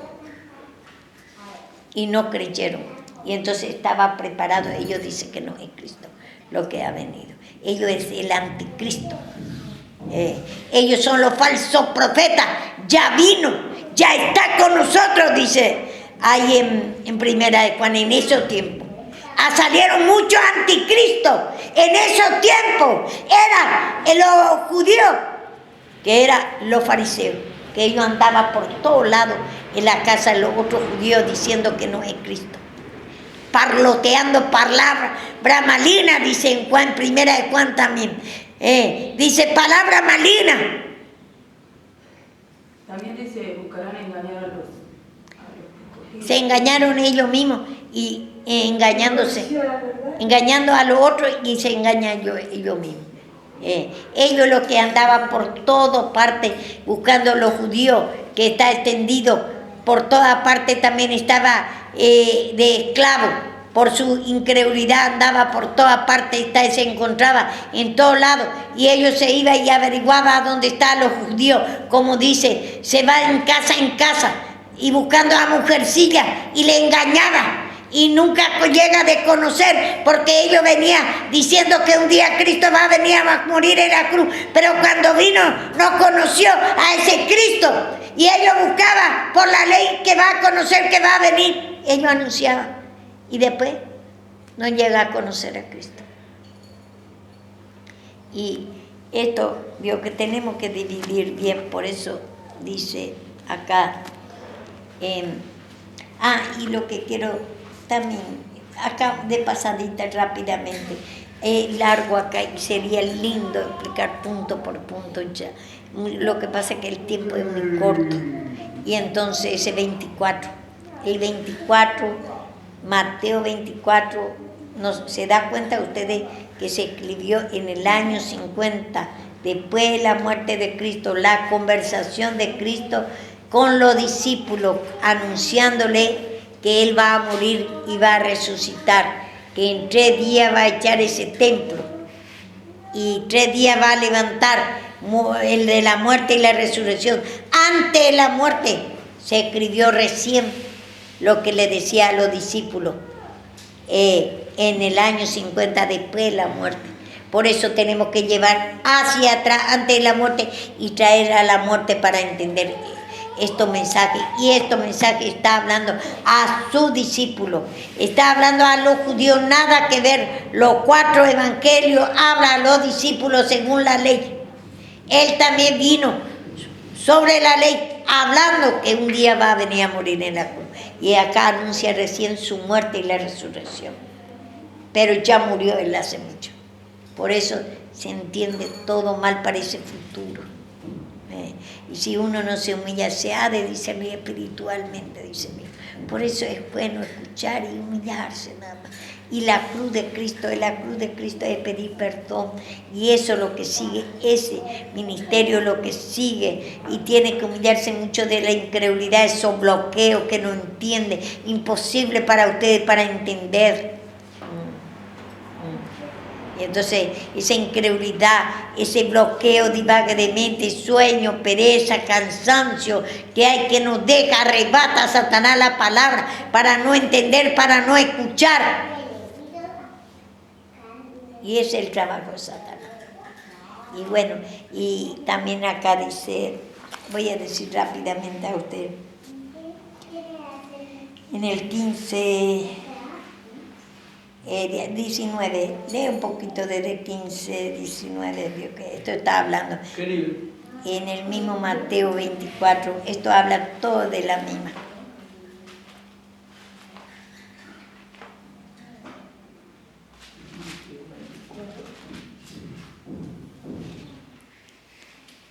Y no creyeron. Y entonces estaba preparado. Ellos dicen que no es Cristo lo que ha venido. Ellos es el anticristo. Ellos son los falsos profetas. Ya vino. Ya está con nosotros, dice ahí en Primera de Juan, en esos tiempos. Salieron muchos anticristos en esos tiempos. Eran los judíos, que eran los fariseos, que ellos andaban por todos lados en la casa de los otros judíos diciendo que no es Cristo. Parloteando palabras malignas, dice en Juan, Primera de Juan también. Dice palabra maligna. También dice, buscarán engañar a los Se engañaron ellos mismos y engañándose, engañando a los otros y se engañan ellos mismos. Ellos los que andaban por todas partes buscando a los judíos, que está extendido por todas partes, también estaba de esclavo. Por su incredulidad andaba por todas partes, se encontraba en todos lados. Y ellos se iban y averiguaban dónde estaban los judíos. Como dice, se va en casa y buscando a mujercillas y le engañaba. Y nunca llega a conocer, porque ellos venían diciendo que un día Cristo va a venir a morir en la cruz. Pero cuando vino no conoció a ese Cristo. Y ellos buscaban por la ley que va a conocer que va a venir. Ellos anunciaban. Y después no llega a conocer a Cristo. Y esto, digo que tenemos que dividir bien, por eso dice acá. Y lo que quiero también, acá de pasadita rápidamente, largo acá y sería lindo explicar punto por punto ya. Lo que pasa es que el tiempo es muy corto. Y entonces ese 24, el 24... Mateo 24, se da cuenta ustedes que se escribió en el año 50, después de la muerte de Cristo, la conversación de Cristo con los discípulos, anunciándole que Él va a morir y va a resucitar, que en 3 días va a echar ese templo y 3 días va a levantar el de la muerte y la resurrección. Antes de la muerte se escribió recién lo que le decía a los discípulos en el año 50 después de la muerte. Por eso tenemos que llevar hacia atrás antes de la muerte y traer a la muerte para entender estos mensajes. Y estos mensajes está hablando a sus discípulos, está hablando a los judíos, nada que ver. Los 4 evangelios hablan a los discípulos según la ley. Él también vino sobre la ley, hablando que un día va a venir a morir en la cruz. Y acá anuncia recién su muerte y la resurrección. Pero ya murió él hace mucho. Por eso se entiende todo mal para ese futuro. Y si uno no se humilla, se ha de discernir espiritualmente, dice Dios. Por eso es bueno escuchar y humillarse nada más. Y la cruz de Cristo es pedir perdón. Y eso es lo que sigue, ese ministerio es lo que sigue. Y tiene que humillarse mucho de la incredulidad, esos bloqueos que no entiende. Imposible para ustedes para entender. Y entonces esa incredulidad, ese bloqueo divague de mente, sueño, pereza, cansancio que hay que nos deja, arrebata a Satanás la palabra para no entender, para no escuchar. Y ese es el trabajo de Satanás. Y bueno, y también acá dice, voy a decir rápidamente a usted, en el 19, lee un poquito desde 15, 19, vio que esto está hablando. ¿Qué libro? En el mismo Mateo 24, esto habla todo de la misma.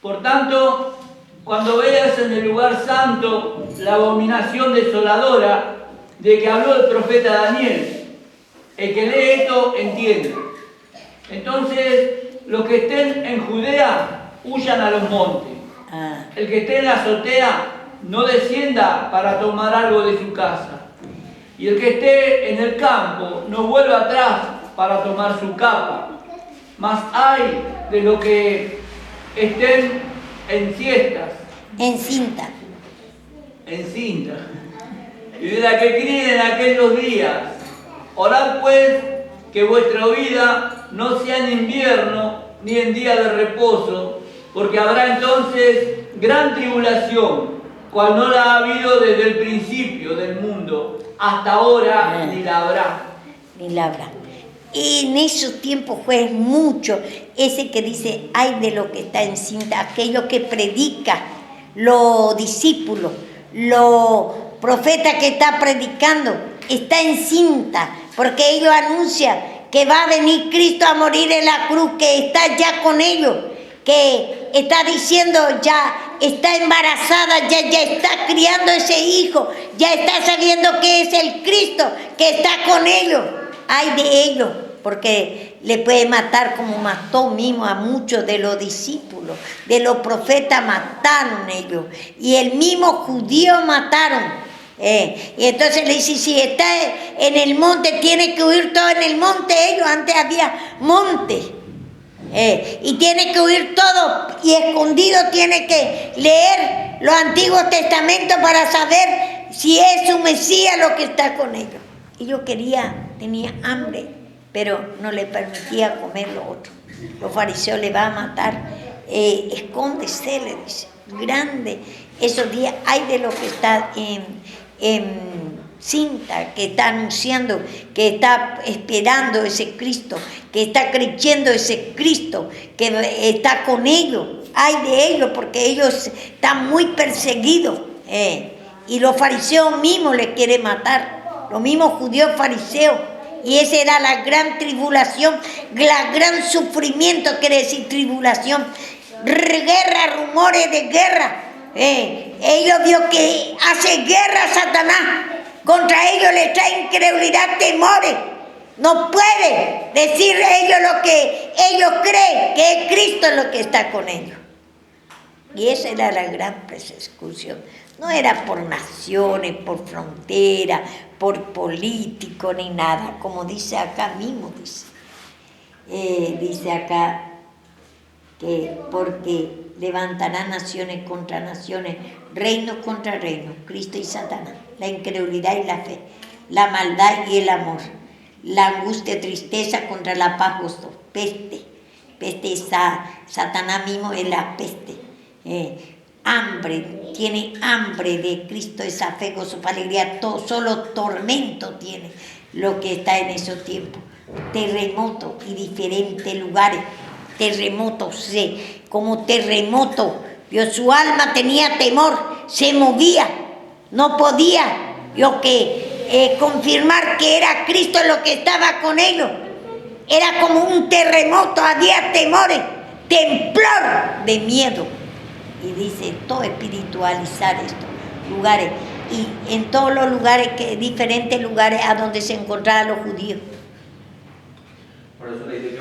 Por tanto, cuando veas en el lugar santo la abominación desoladora de que habló el profeta Daniel, el que lee esto entiende. Entonces, los que estén en Judea, huyan a los montes. El que esté en la azotea, no descienda para tomar algo de su casa. Y el que esté en el campo, no vuelva atrás para tomar su capa. Mas hay de los que estén en siestas. En cinta. Y de la que críen en aquellos días. Orad pues que vuestra vida no sea en invierno ni en día de reposo, porque habrá entonces gran tribulación, cual no la ha habido desde el principio del mundo, hasta ahora ni la habrá. Y en esos tiempos fue mucho ese que dice, ay de lo que está en cinta, aquello que predica, los discípulos, los profetas que está predicando, está en cinta, porque ellos anuncian que va a venir Cristo a morir en la cruz, que está ya con ellos, que está diciendo ya, está embarazada, ya está criando ese hijo, ya está sabiendo que es el Cristo, que está con ellos. Ay de ellos, porque le puede matar como mató mismo a muchos de los discípulos, de los profetas mataron ellos, y el mismo judío mataron. Y entonces le dice, si está en el monte, tiene que huir todo en el monte. Ellos antes había monte, y tiene que huir todo, y escondido tiene que leer los Antiguos Testamentos para saber si es su Mesías lo que está con ellos. Y yo tenía hambre, pero no le permitía comer lo otro. Los fariseos le van a matar, escóndese, le dice, grande. Esos días hay de lo que está en cinta, que está anunciando, que está esperando ese Cristo, que está creyendo ese Cristo, que está con ellos. Hay de ellos, porque ellos están muy perseguidos, y los fariseos mismos les quieren matar, los mismos judíos fariseos. Y esa era la gran tribulación, la gran sufrimiento, quiere decir tribulación, guerra, rumores de guerra. Ellos vio que hace guerra Satanás, contra ellos les trae incredulidad, temores. No puede decir ellos lo que ellos creen, que es Cristo lo que está con ellos. Y esa era la gran persecución. No era por naciones, por frontera, por político ni nada, como dice acá mismo, dice acá que porque levantarán naciones contra naciones, reinos contra reinos, Cristo y Satanás, la incredulidad y la fe, la maldad y el amor, la angustia y tristeza contra la paz gozo, peste, peste, Satanás mismo es la peste. Hambre, tiene hambre de Cristo, esa fe, gozo, alegría, solo tormento tiene lo que está en esos tiempos. Terremotos y diferentes lugares, terremotos, como terremoto. Su alma tenía temor, se movía, no podía confirmar que era Cristo lo que estaba con ellos. Era como un terremoto, había temores, temblor de miedo. Y dice, todo espiritualizar estos lugares. Y en todos los lugares, diferentes lugares a donde se encontraban los judíos. Por eso le dice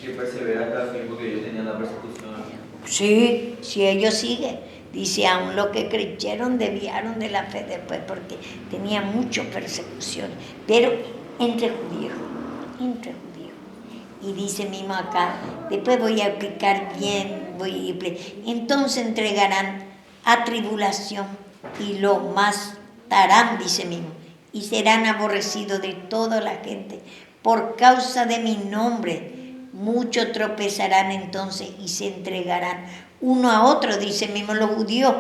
que persevera hasta el tiempo que ellos tenían la persecución. Sí, si ellos siguen. Dice, aún los que creyeron desviaron de la fe después, porque tenía mucha persecución. Pero entre judíos. Y dice mismo acá, después voy a explicar bien, entonces entregarán a tribulación y lo matarán, dice mismo, y serán aborrecidos de toda la gente por causa de mi nombre. Muchos tropezarán entonces y se entregarán uno a otro, dice mismo los judíos,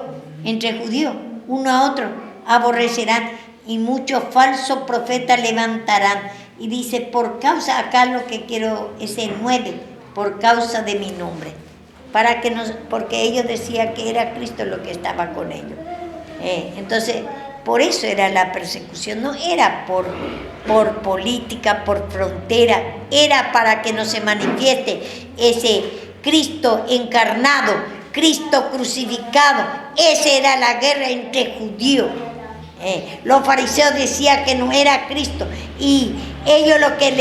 entre judíos, uno a otro, aborrecerán y muchos falsos profetas levantarán. Y dice, por causa, acá lo que quiero es el 9, por causa de mi nombre. Porque ellos decían que era Cristo lo que estaba con ellos. Entonces, por eso era la persecución, no era por política, por frontera, era para que no se manifieste ese Cristo encarnado, Cristo crucificado. Esa era la guerra entre judíos. Los fariseos decían que no era Cristo y ellos lo que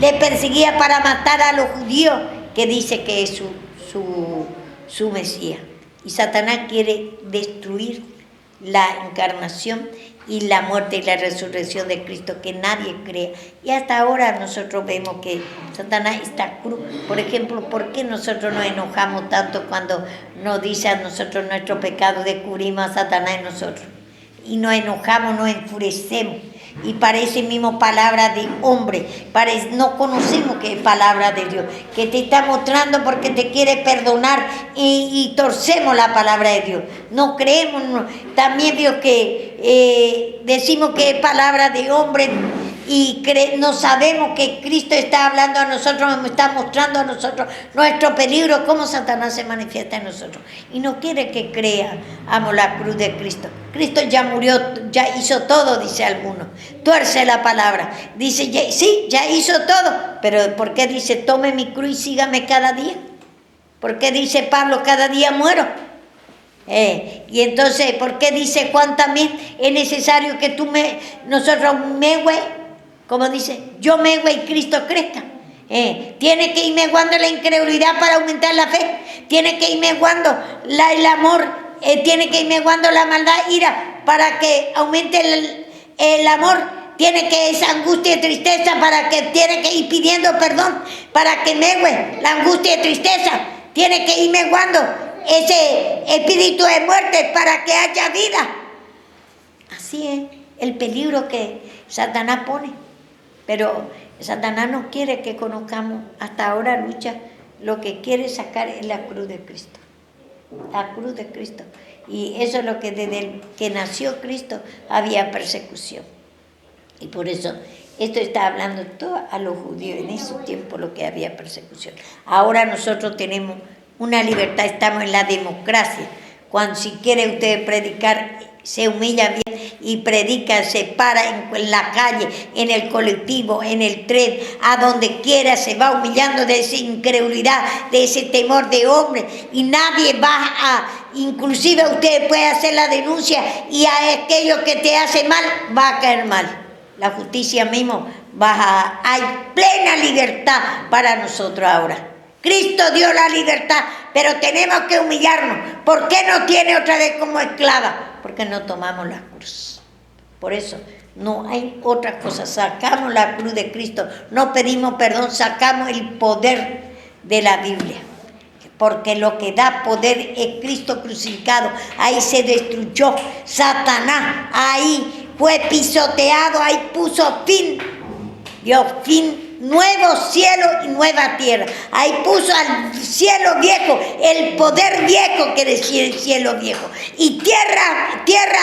le perseguía para matar a los judíos, que dice que es su Mesías. Y Satanás quiere destruir la encarnación y la muerte y la resurrección de Cristo, que nadie crea. Y hasta ahora nosotros vemos que Satanás está cruel. Por ejemplo, ¿por qué nosotros nos enojamos tanto cuando nos dice a nosotros nuestro pecado? Descubrimos a Satanás en nosotros y nos enojamos, nos enfurecemos. Y parece mismo palabra de hombre, no conocemos que es palabra de Dios, que te está mostrando porque te quiere perdonar y torcemos la palabra de Dios. No creemos, también Dios que decimos que es palabra de hombre y no sabemos que Cristo está hablando a nosotros, nos está mostrando a nosotros nuestro peligro, cómo Satanás se manifiesta en nosotros. Y no quiere que creamos la cruz de Cristo. Cristo ya murió, ya hizo todo, dice alguno. Tuerce la palabra. Dice, sí, ya hizo todo. Pero ¿por qué dice, tome mi cruz y sígame cada día? ¿Por qué dice Pablo, cada día muero? Y entonces, ¿por qué dice Juan también? Es necesario que nosotros como dice, yo mengüe y Cristo crezca. Tiene que ir menguando la incredulidad para aumentar la fe. Tiene que ir menguando el amor. Tiene que ir menguando la maldad, ira, para que aumente el amor. Tiene que esa angustia y tristeza tiene que ir pidiendo perdón para que mengue la angustia y tristeza. Tiene que ir menguando ese espíritu de muerte para que haya vida. Así es el peligro que Satanás pone. Pero Satanás no quiere que conozcamos, hasta ahora lucha, lo que quiere sacar es la cruz de Cristo. La cruz de Cristo. Y eso es lo que desde que nació Cristo había persecución. Y por eso esto está hablando todo a los judíos en ese tiempo, lo que había persecución. Ahora nosotros tenemos una libertad, estamos en la democracia. Cuando si quiere usted predicar, se humilla bien y predica, se para en la calle, en el colectivo, en el tren, a donde quiera, se va humillando de esa incredulidad, de ese temor de hombre, y nadie inclusive usted puede hacer la denuncia y a aquello que te hace mal va a caer mal. La justicia mismo hay plena libertad para nosotros ahora. Cristo dio la libertad, pero tenemos que humillarnos. ¿Por qué no tiene otra vez como esclava? Porque no tomamos la cruz. Por eso no hay otra cosa. Sacamos la cruz de Cristo, no pedimos perdón, sacamos el poder de la Biblia. Porque lo que da poder es Cristo crucificado. Ahí se destruyó Satanás, ahí fue pisoteado, ahí puso fin. Dio fin nuevo cielo y nueva tierra. Ahí puso al cielo viejo, el poder viejo, quiere decir el cielo viejo. Y tierra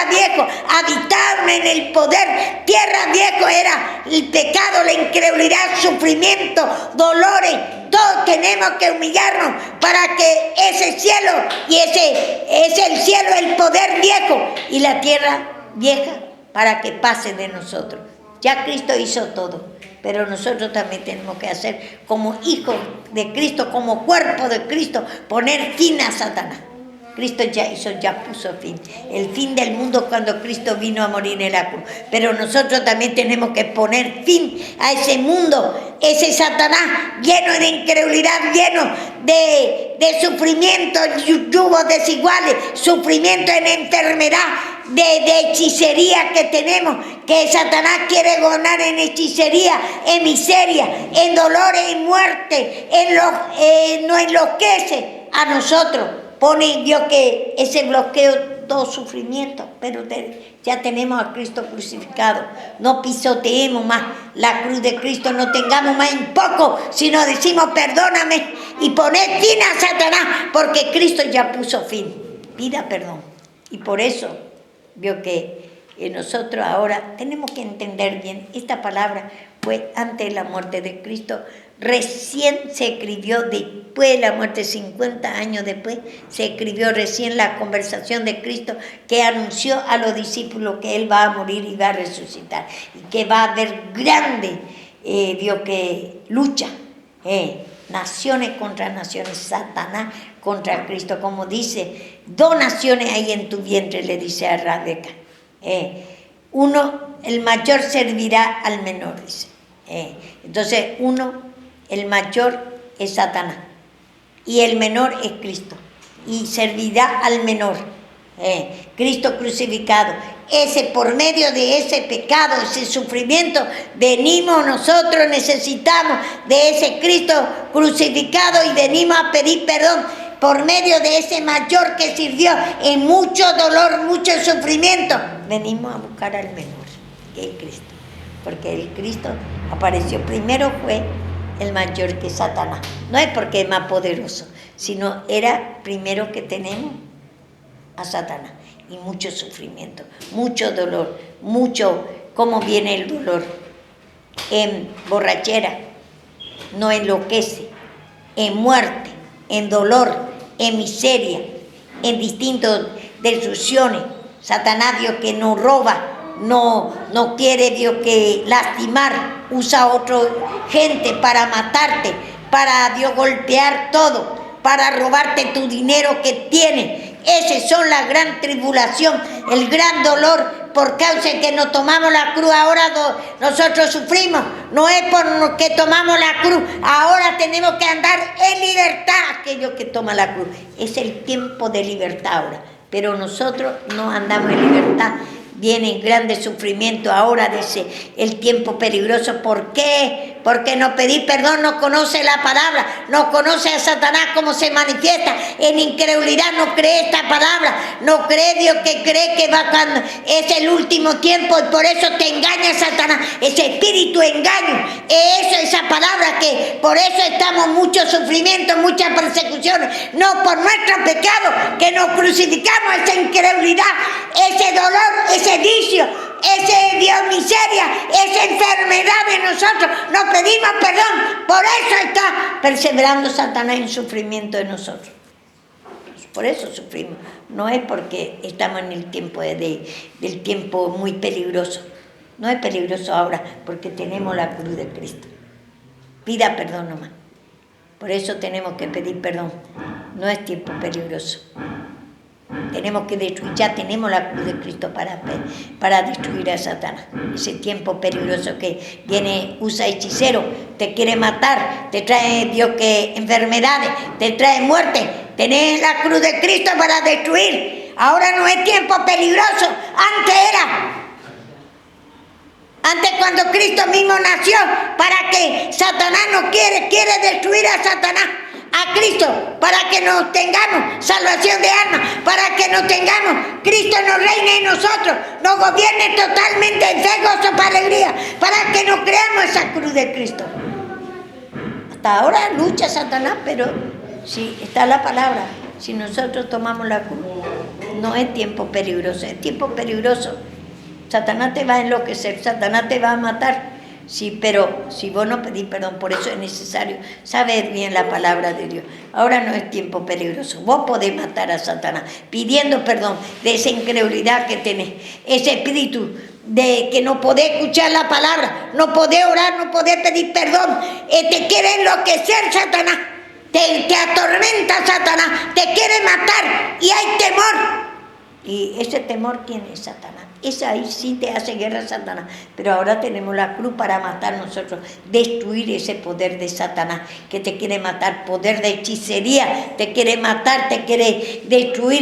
viejo, habitaron en el poder. Tierra viejo era el pecado, la incredulidad, sufrimiento, dolores. Todos tenemos que humillarnos para que ese cielo, y ese es el cielo, el poder viejo, y la tierra vieja, para que pase de nosotros. Ya Cristo hizo todo, pero nosotros también tenemos que hacer como hijos de Cristo, como cuerpo de Cristo, poner fin a Satanás. Cristo ya puso fin. El fin del mundo cuando Cristo vino a morir en la cruz. Pero nosotros también tenemos que poner fin a ese mundo, ese Satanás lleno de incredulidad, lleno de sufrimiento, yugos desiguales, sufrimiento en enfermedad, de hechicería que tenemos, que Satanás quiere gobernar en hechicería, en miseria, en dolores, en muerte, nos enloquece a nosotros. Pone Dios que ese bloqueo, todo sufrimiento, pero ya tenemos a Cristo crucificado. No pisoteemos más la cruz de Cristo, no tengamos más en poco, sino decimos perdóname y poned fin a Satanás, porque Cristo ya puso fin. Pida perdón. Y por eso vio que nosotros ahora tenemos que entender bien, esta palabra fue antes de la muerte de Cristo. Recién se escribió después de la muerte, 50 años después, se escribió recién la conversación de Cristo que anunció a los discípulos que Él va a morir y va a resucitar. Y que va a haber grande, que lucha, naciones contra naciones, Satanás contra Cristo. Como dice, 2 naciones hay en tu vientre, le dice a Rebeca. Uno, el mayor servirá al menor, dice. Entonces, el mayor es Satanás y el menor es Cristo y servirá al menor. Cristo crucificado, por medio de ese pecado, ese sufrimiento, venimos nosotros, necesitamos de ese Cristo crucificado y venimos a pedir perdón por medio de ese mayor que sirvió en mucho dolor, mucho sufrimiento. Venimos a buscar al menor, que es Cristo, porque el Cristo apareció primero, fue el mayor que Satanás. No es porque es más poderoso, sino era primero que tenemos a Satanás. Y mucho sufrimiento, mucho dolor, ¿cómo viene el dolor? En borrachera, no enloquece, en muerte, en dolor, en miseria, en distintas destrucciones. Satanás, Dios que no roba, no quiere, Dios que lastimar, usa a otra gente para matarte, para Dios golpear todo, para robarte tu dinero que tienes. Esas son la gran tribulación, el gran dolor por causa de que nos tomamos la cruz. Ahora nosotros sufrimos, no es por que tomamos la cruz, ahora tenemos que andar en libertad. Aquellos que toman la cruz, es el tiempo de libertad ahora, pero nosotros no andamos en libertad. Viene grande sufrimiento ahora, dice, el tiempo peligroso. ¿Por qué? Porque no pedir perdón, no conoce la palabra, no conoce a Satanás cómo se manifiesta en incredulidad, no cree esta palabra, no cree Dios, que cree que va cuando es el último tiempo y por eso te engaña Satanás, ese espíritu engaño, esa palabra que por eso estamos mucho sufrimiento, muchas persecuciones, no por nuestro pecado, que nos crucificamos, esa incredulidad, ese dolor, ese vicio, ese Dios miseria, esa enfermedad de nosotros, nos pedimos perdón, por eso está perseverando Satanás en sufrimiento de nosotros. Por eso sufrimos, no es porque estamos en el tiempo del tiempo muy peligroso, no es peligroso ahora porque tenemos la cruz de Cristo. Pida perdón nomás, por eso tenemos que pedir perdón, no es tiempo peligroso. Tenemos que destruir, ya tenemos la cruz de Cristo para destruir a Satanás. Ese tiempo peligroso que viene, usa hechicero, te quiere matar, te trae Dios que enfermedades, te trae muerte. Tenés la cruz de Cristo para destruir. Ahora no es tiempo peligroso, antes era. Antes cuando Cristo mismo nació, para que Satanás no quiere destruir a Satanás. A Cristo, para que nos tengamos salvación de alma, para que nos tengamos, Cristo nos reine en nosotros, nos gobierne totalmente en fe, gozo, para alegría, para que nos creamos esa cruz de Cristo. Hasta ahora lucha Satanás, pero si está la palabra, si nosotros tomamos la cruz, no es tiempo peligroso, es tiempo peligroso. Satanás te va a enloquecer, Satanás te va a matar. Sí, pero si vos no pedís perdón, por eso es necesario saber bien la palabra de Dios. Ahora no es tiempo peligroso. Vos podés matar a Satanás pidiendo perdón de esa incredulidad que tenés, ese espíritu de que no podés escuchar la palabra, no podés orar, no podés pedir perdón. Te quiere enloquecer Satanás, te atormenta Satanás, te quiere matar y hay temor. Y ese temor, ¿quién es? Satanás. Esa ahí sí te hace guerra Satanás. Pero ahora tenemos la cruz para matar nosotros, destruir ese poder de Satanás que te quiere matar, poder de hechicería, te quiere matar, te quiere destruir,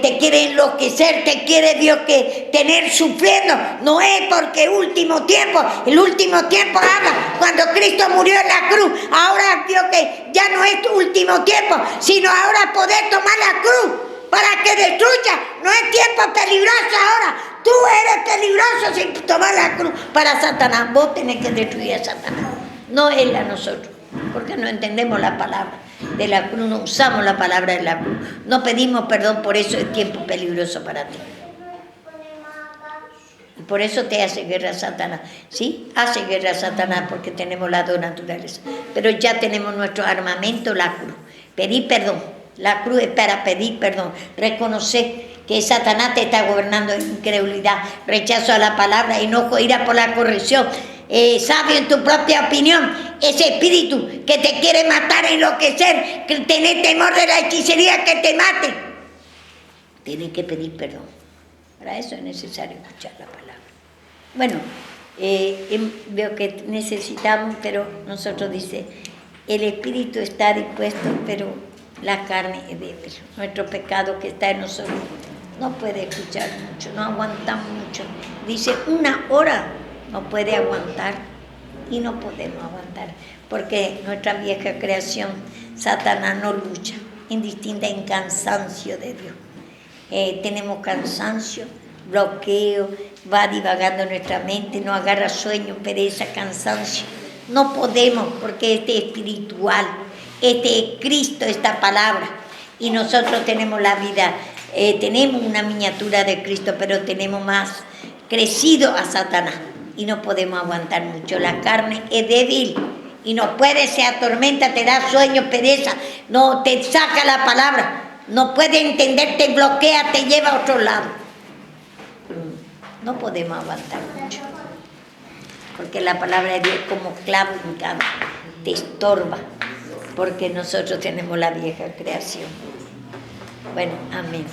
te quiere enloquecer, te quiere Dios que tener sufriendo. No es porque último tiempo, el último tiempo habla cuando Cristo murió en la cruz. Ahora Dios que ya no es tu último tiempo, sino ahora poder tomar la cruz para que destruya. No es tiempo peligroso ahora. Tú eres peligroso sin tomar la cruz para Satanás. Vos tenés que destruir a Satanás, no él a nosotros, porque no entendemos la palabra de la cruz, no usamos la palabra de la cruz, no pedimos perdón, por eso es tiempo peligroso para ti. Y por eso te hace guerra Satanás. ¿Sí? Hace guerra Satanás porque tenemos las dos naturalezas. Pero ya tenemos nuestro armamento, la cruz. Pedir perdón. La cruz es para pedir perdón, reconocer que Satanás te está gobernando en incredulidad, rechazo a la palabra, enojo, ira por la corrección, sabio en tu propia opinión, ese espíritu que te quiere matar, enloquecer, que tener temor de la hechicería que te mate. Tienes que pedir perdón. Para eso es necesario escuchar la palabra. Bueno, veo que necesitamos, pero nosotros dice, el espíritu está dispuesto, pero la carne es débil. Nuestro pecado que está en nosotros no puede escuchar mucho, no aguanta mucho. Dice 1 hora no puede aguantar y no podemos aguantar porque nuestra vieja creación, Satanás no lucha, indistinta en cansancio de Dios. Tenemos cansancio, bloqueo, va divagando nuestra mente, nos agarra sueño, pereza, cansancio. No podemos porque este es espiritual. Este es Cristo, esta palabra, y nosotros tenemos la vida, tenemos una miniatura de Cristo, pero tenemos más crecido a Satanás y no podemos aguantar mucho. La carne es débil y no puede, se atormenta, te da sueño, pereza, no te saca la palabra, no puede entender, te bloquea, te lleva a otro lado. No podemos aguantar mucho, porque la palabra de Dios es como clavo hincado, te estorba. Porque nosotros tenemos la vieja creación. Bueno, amén.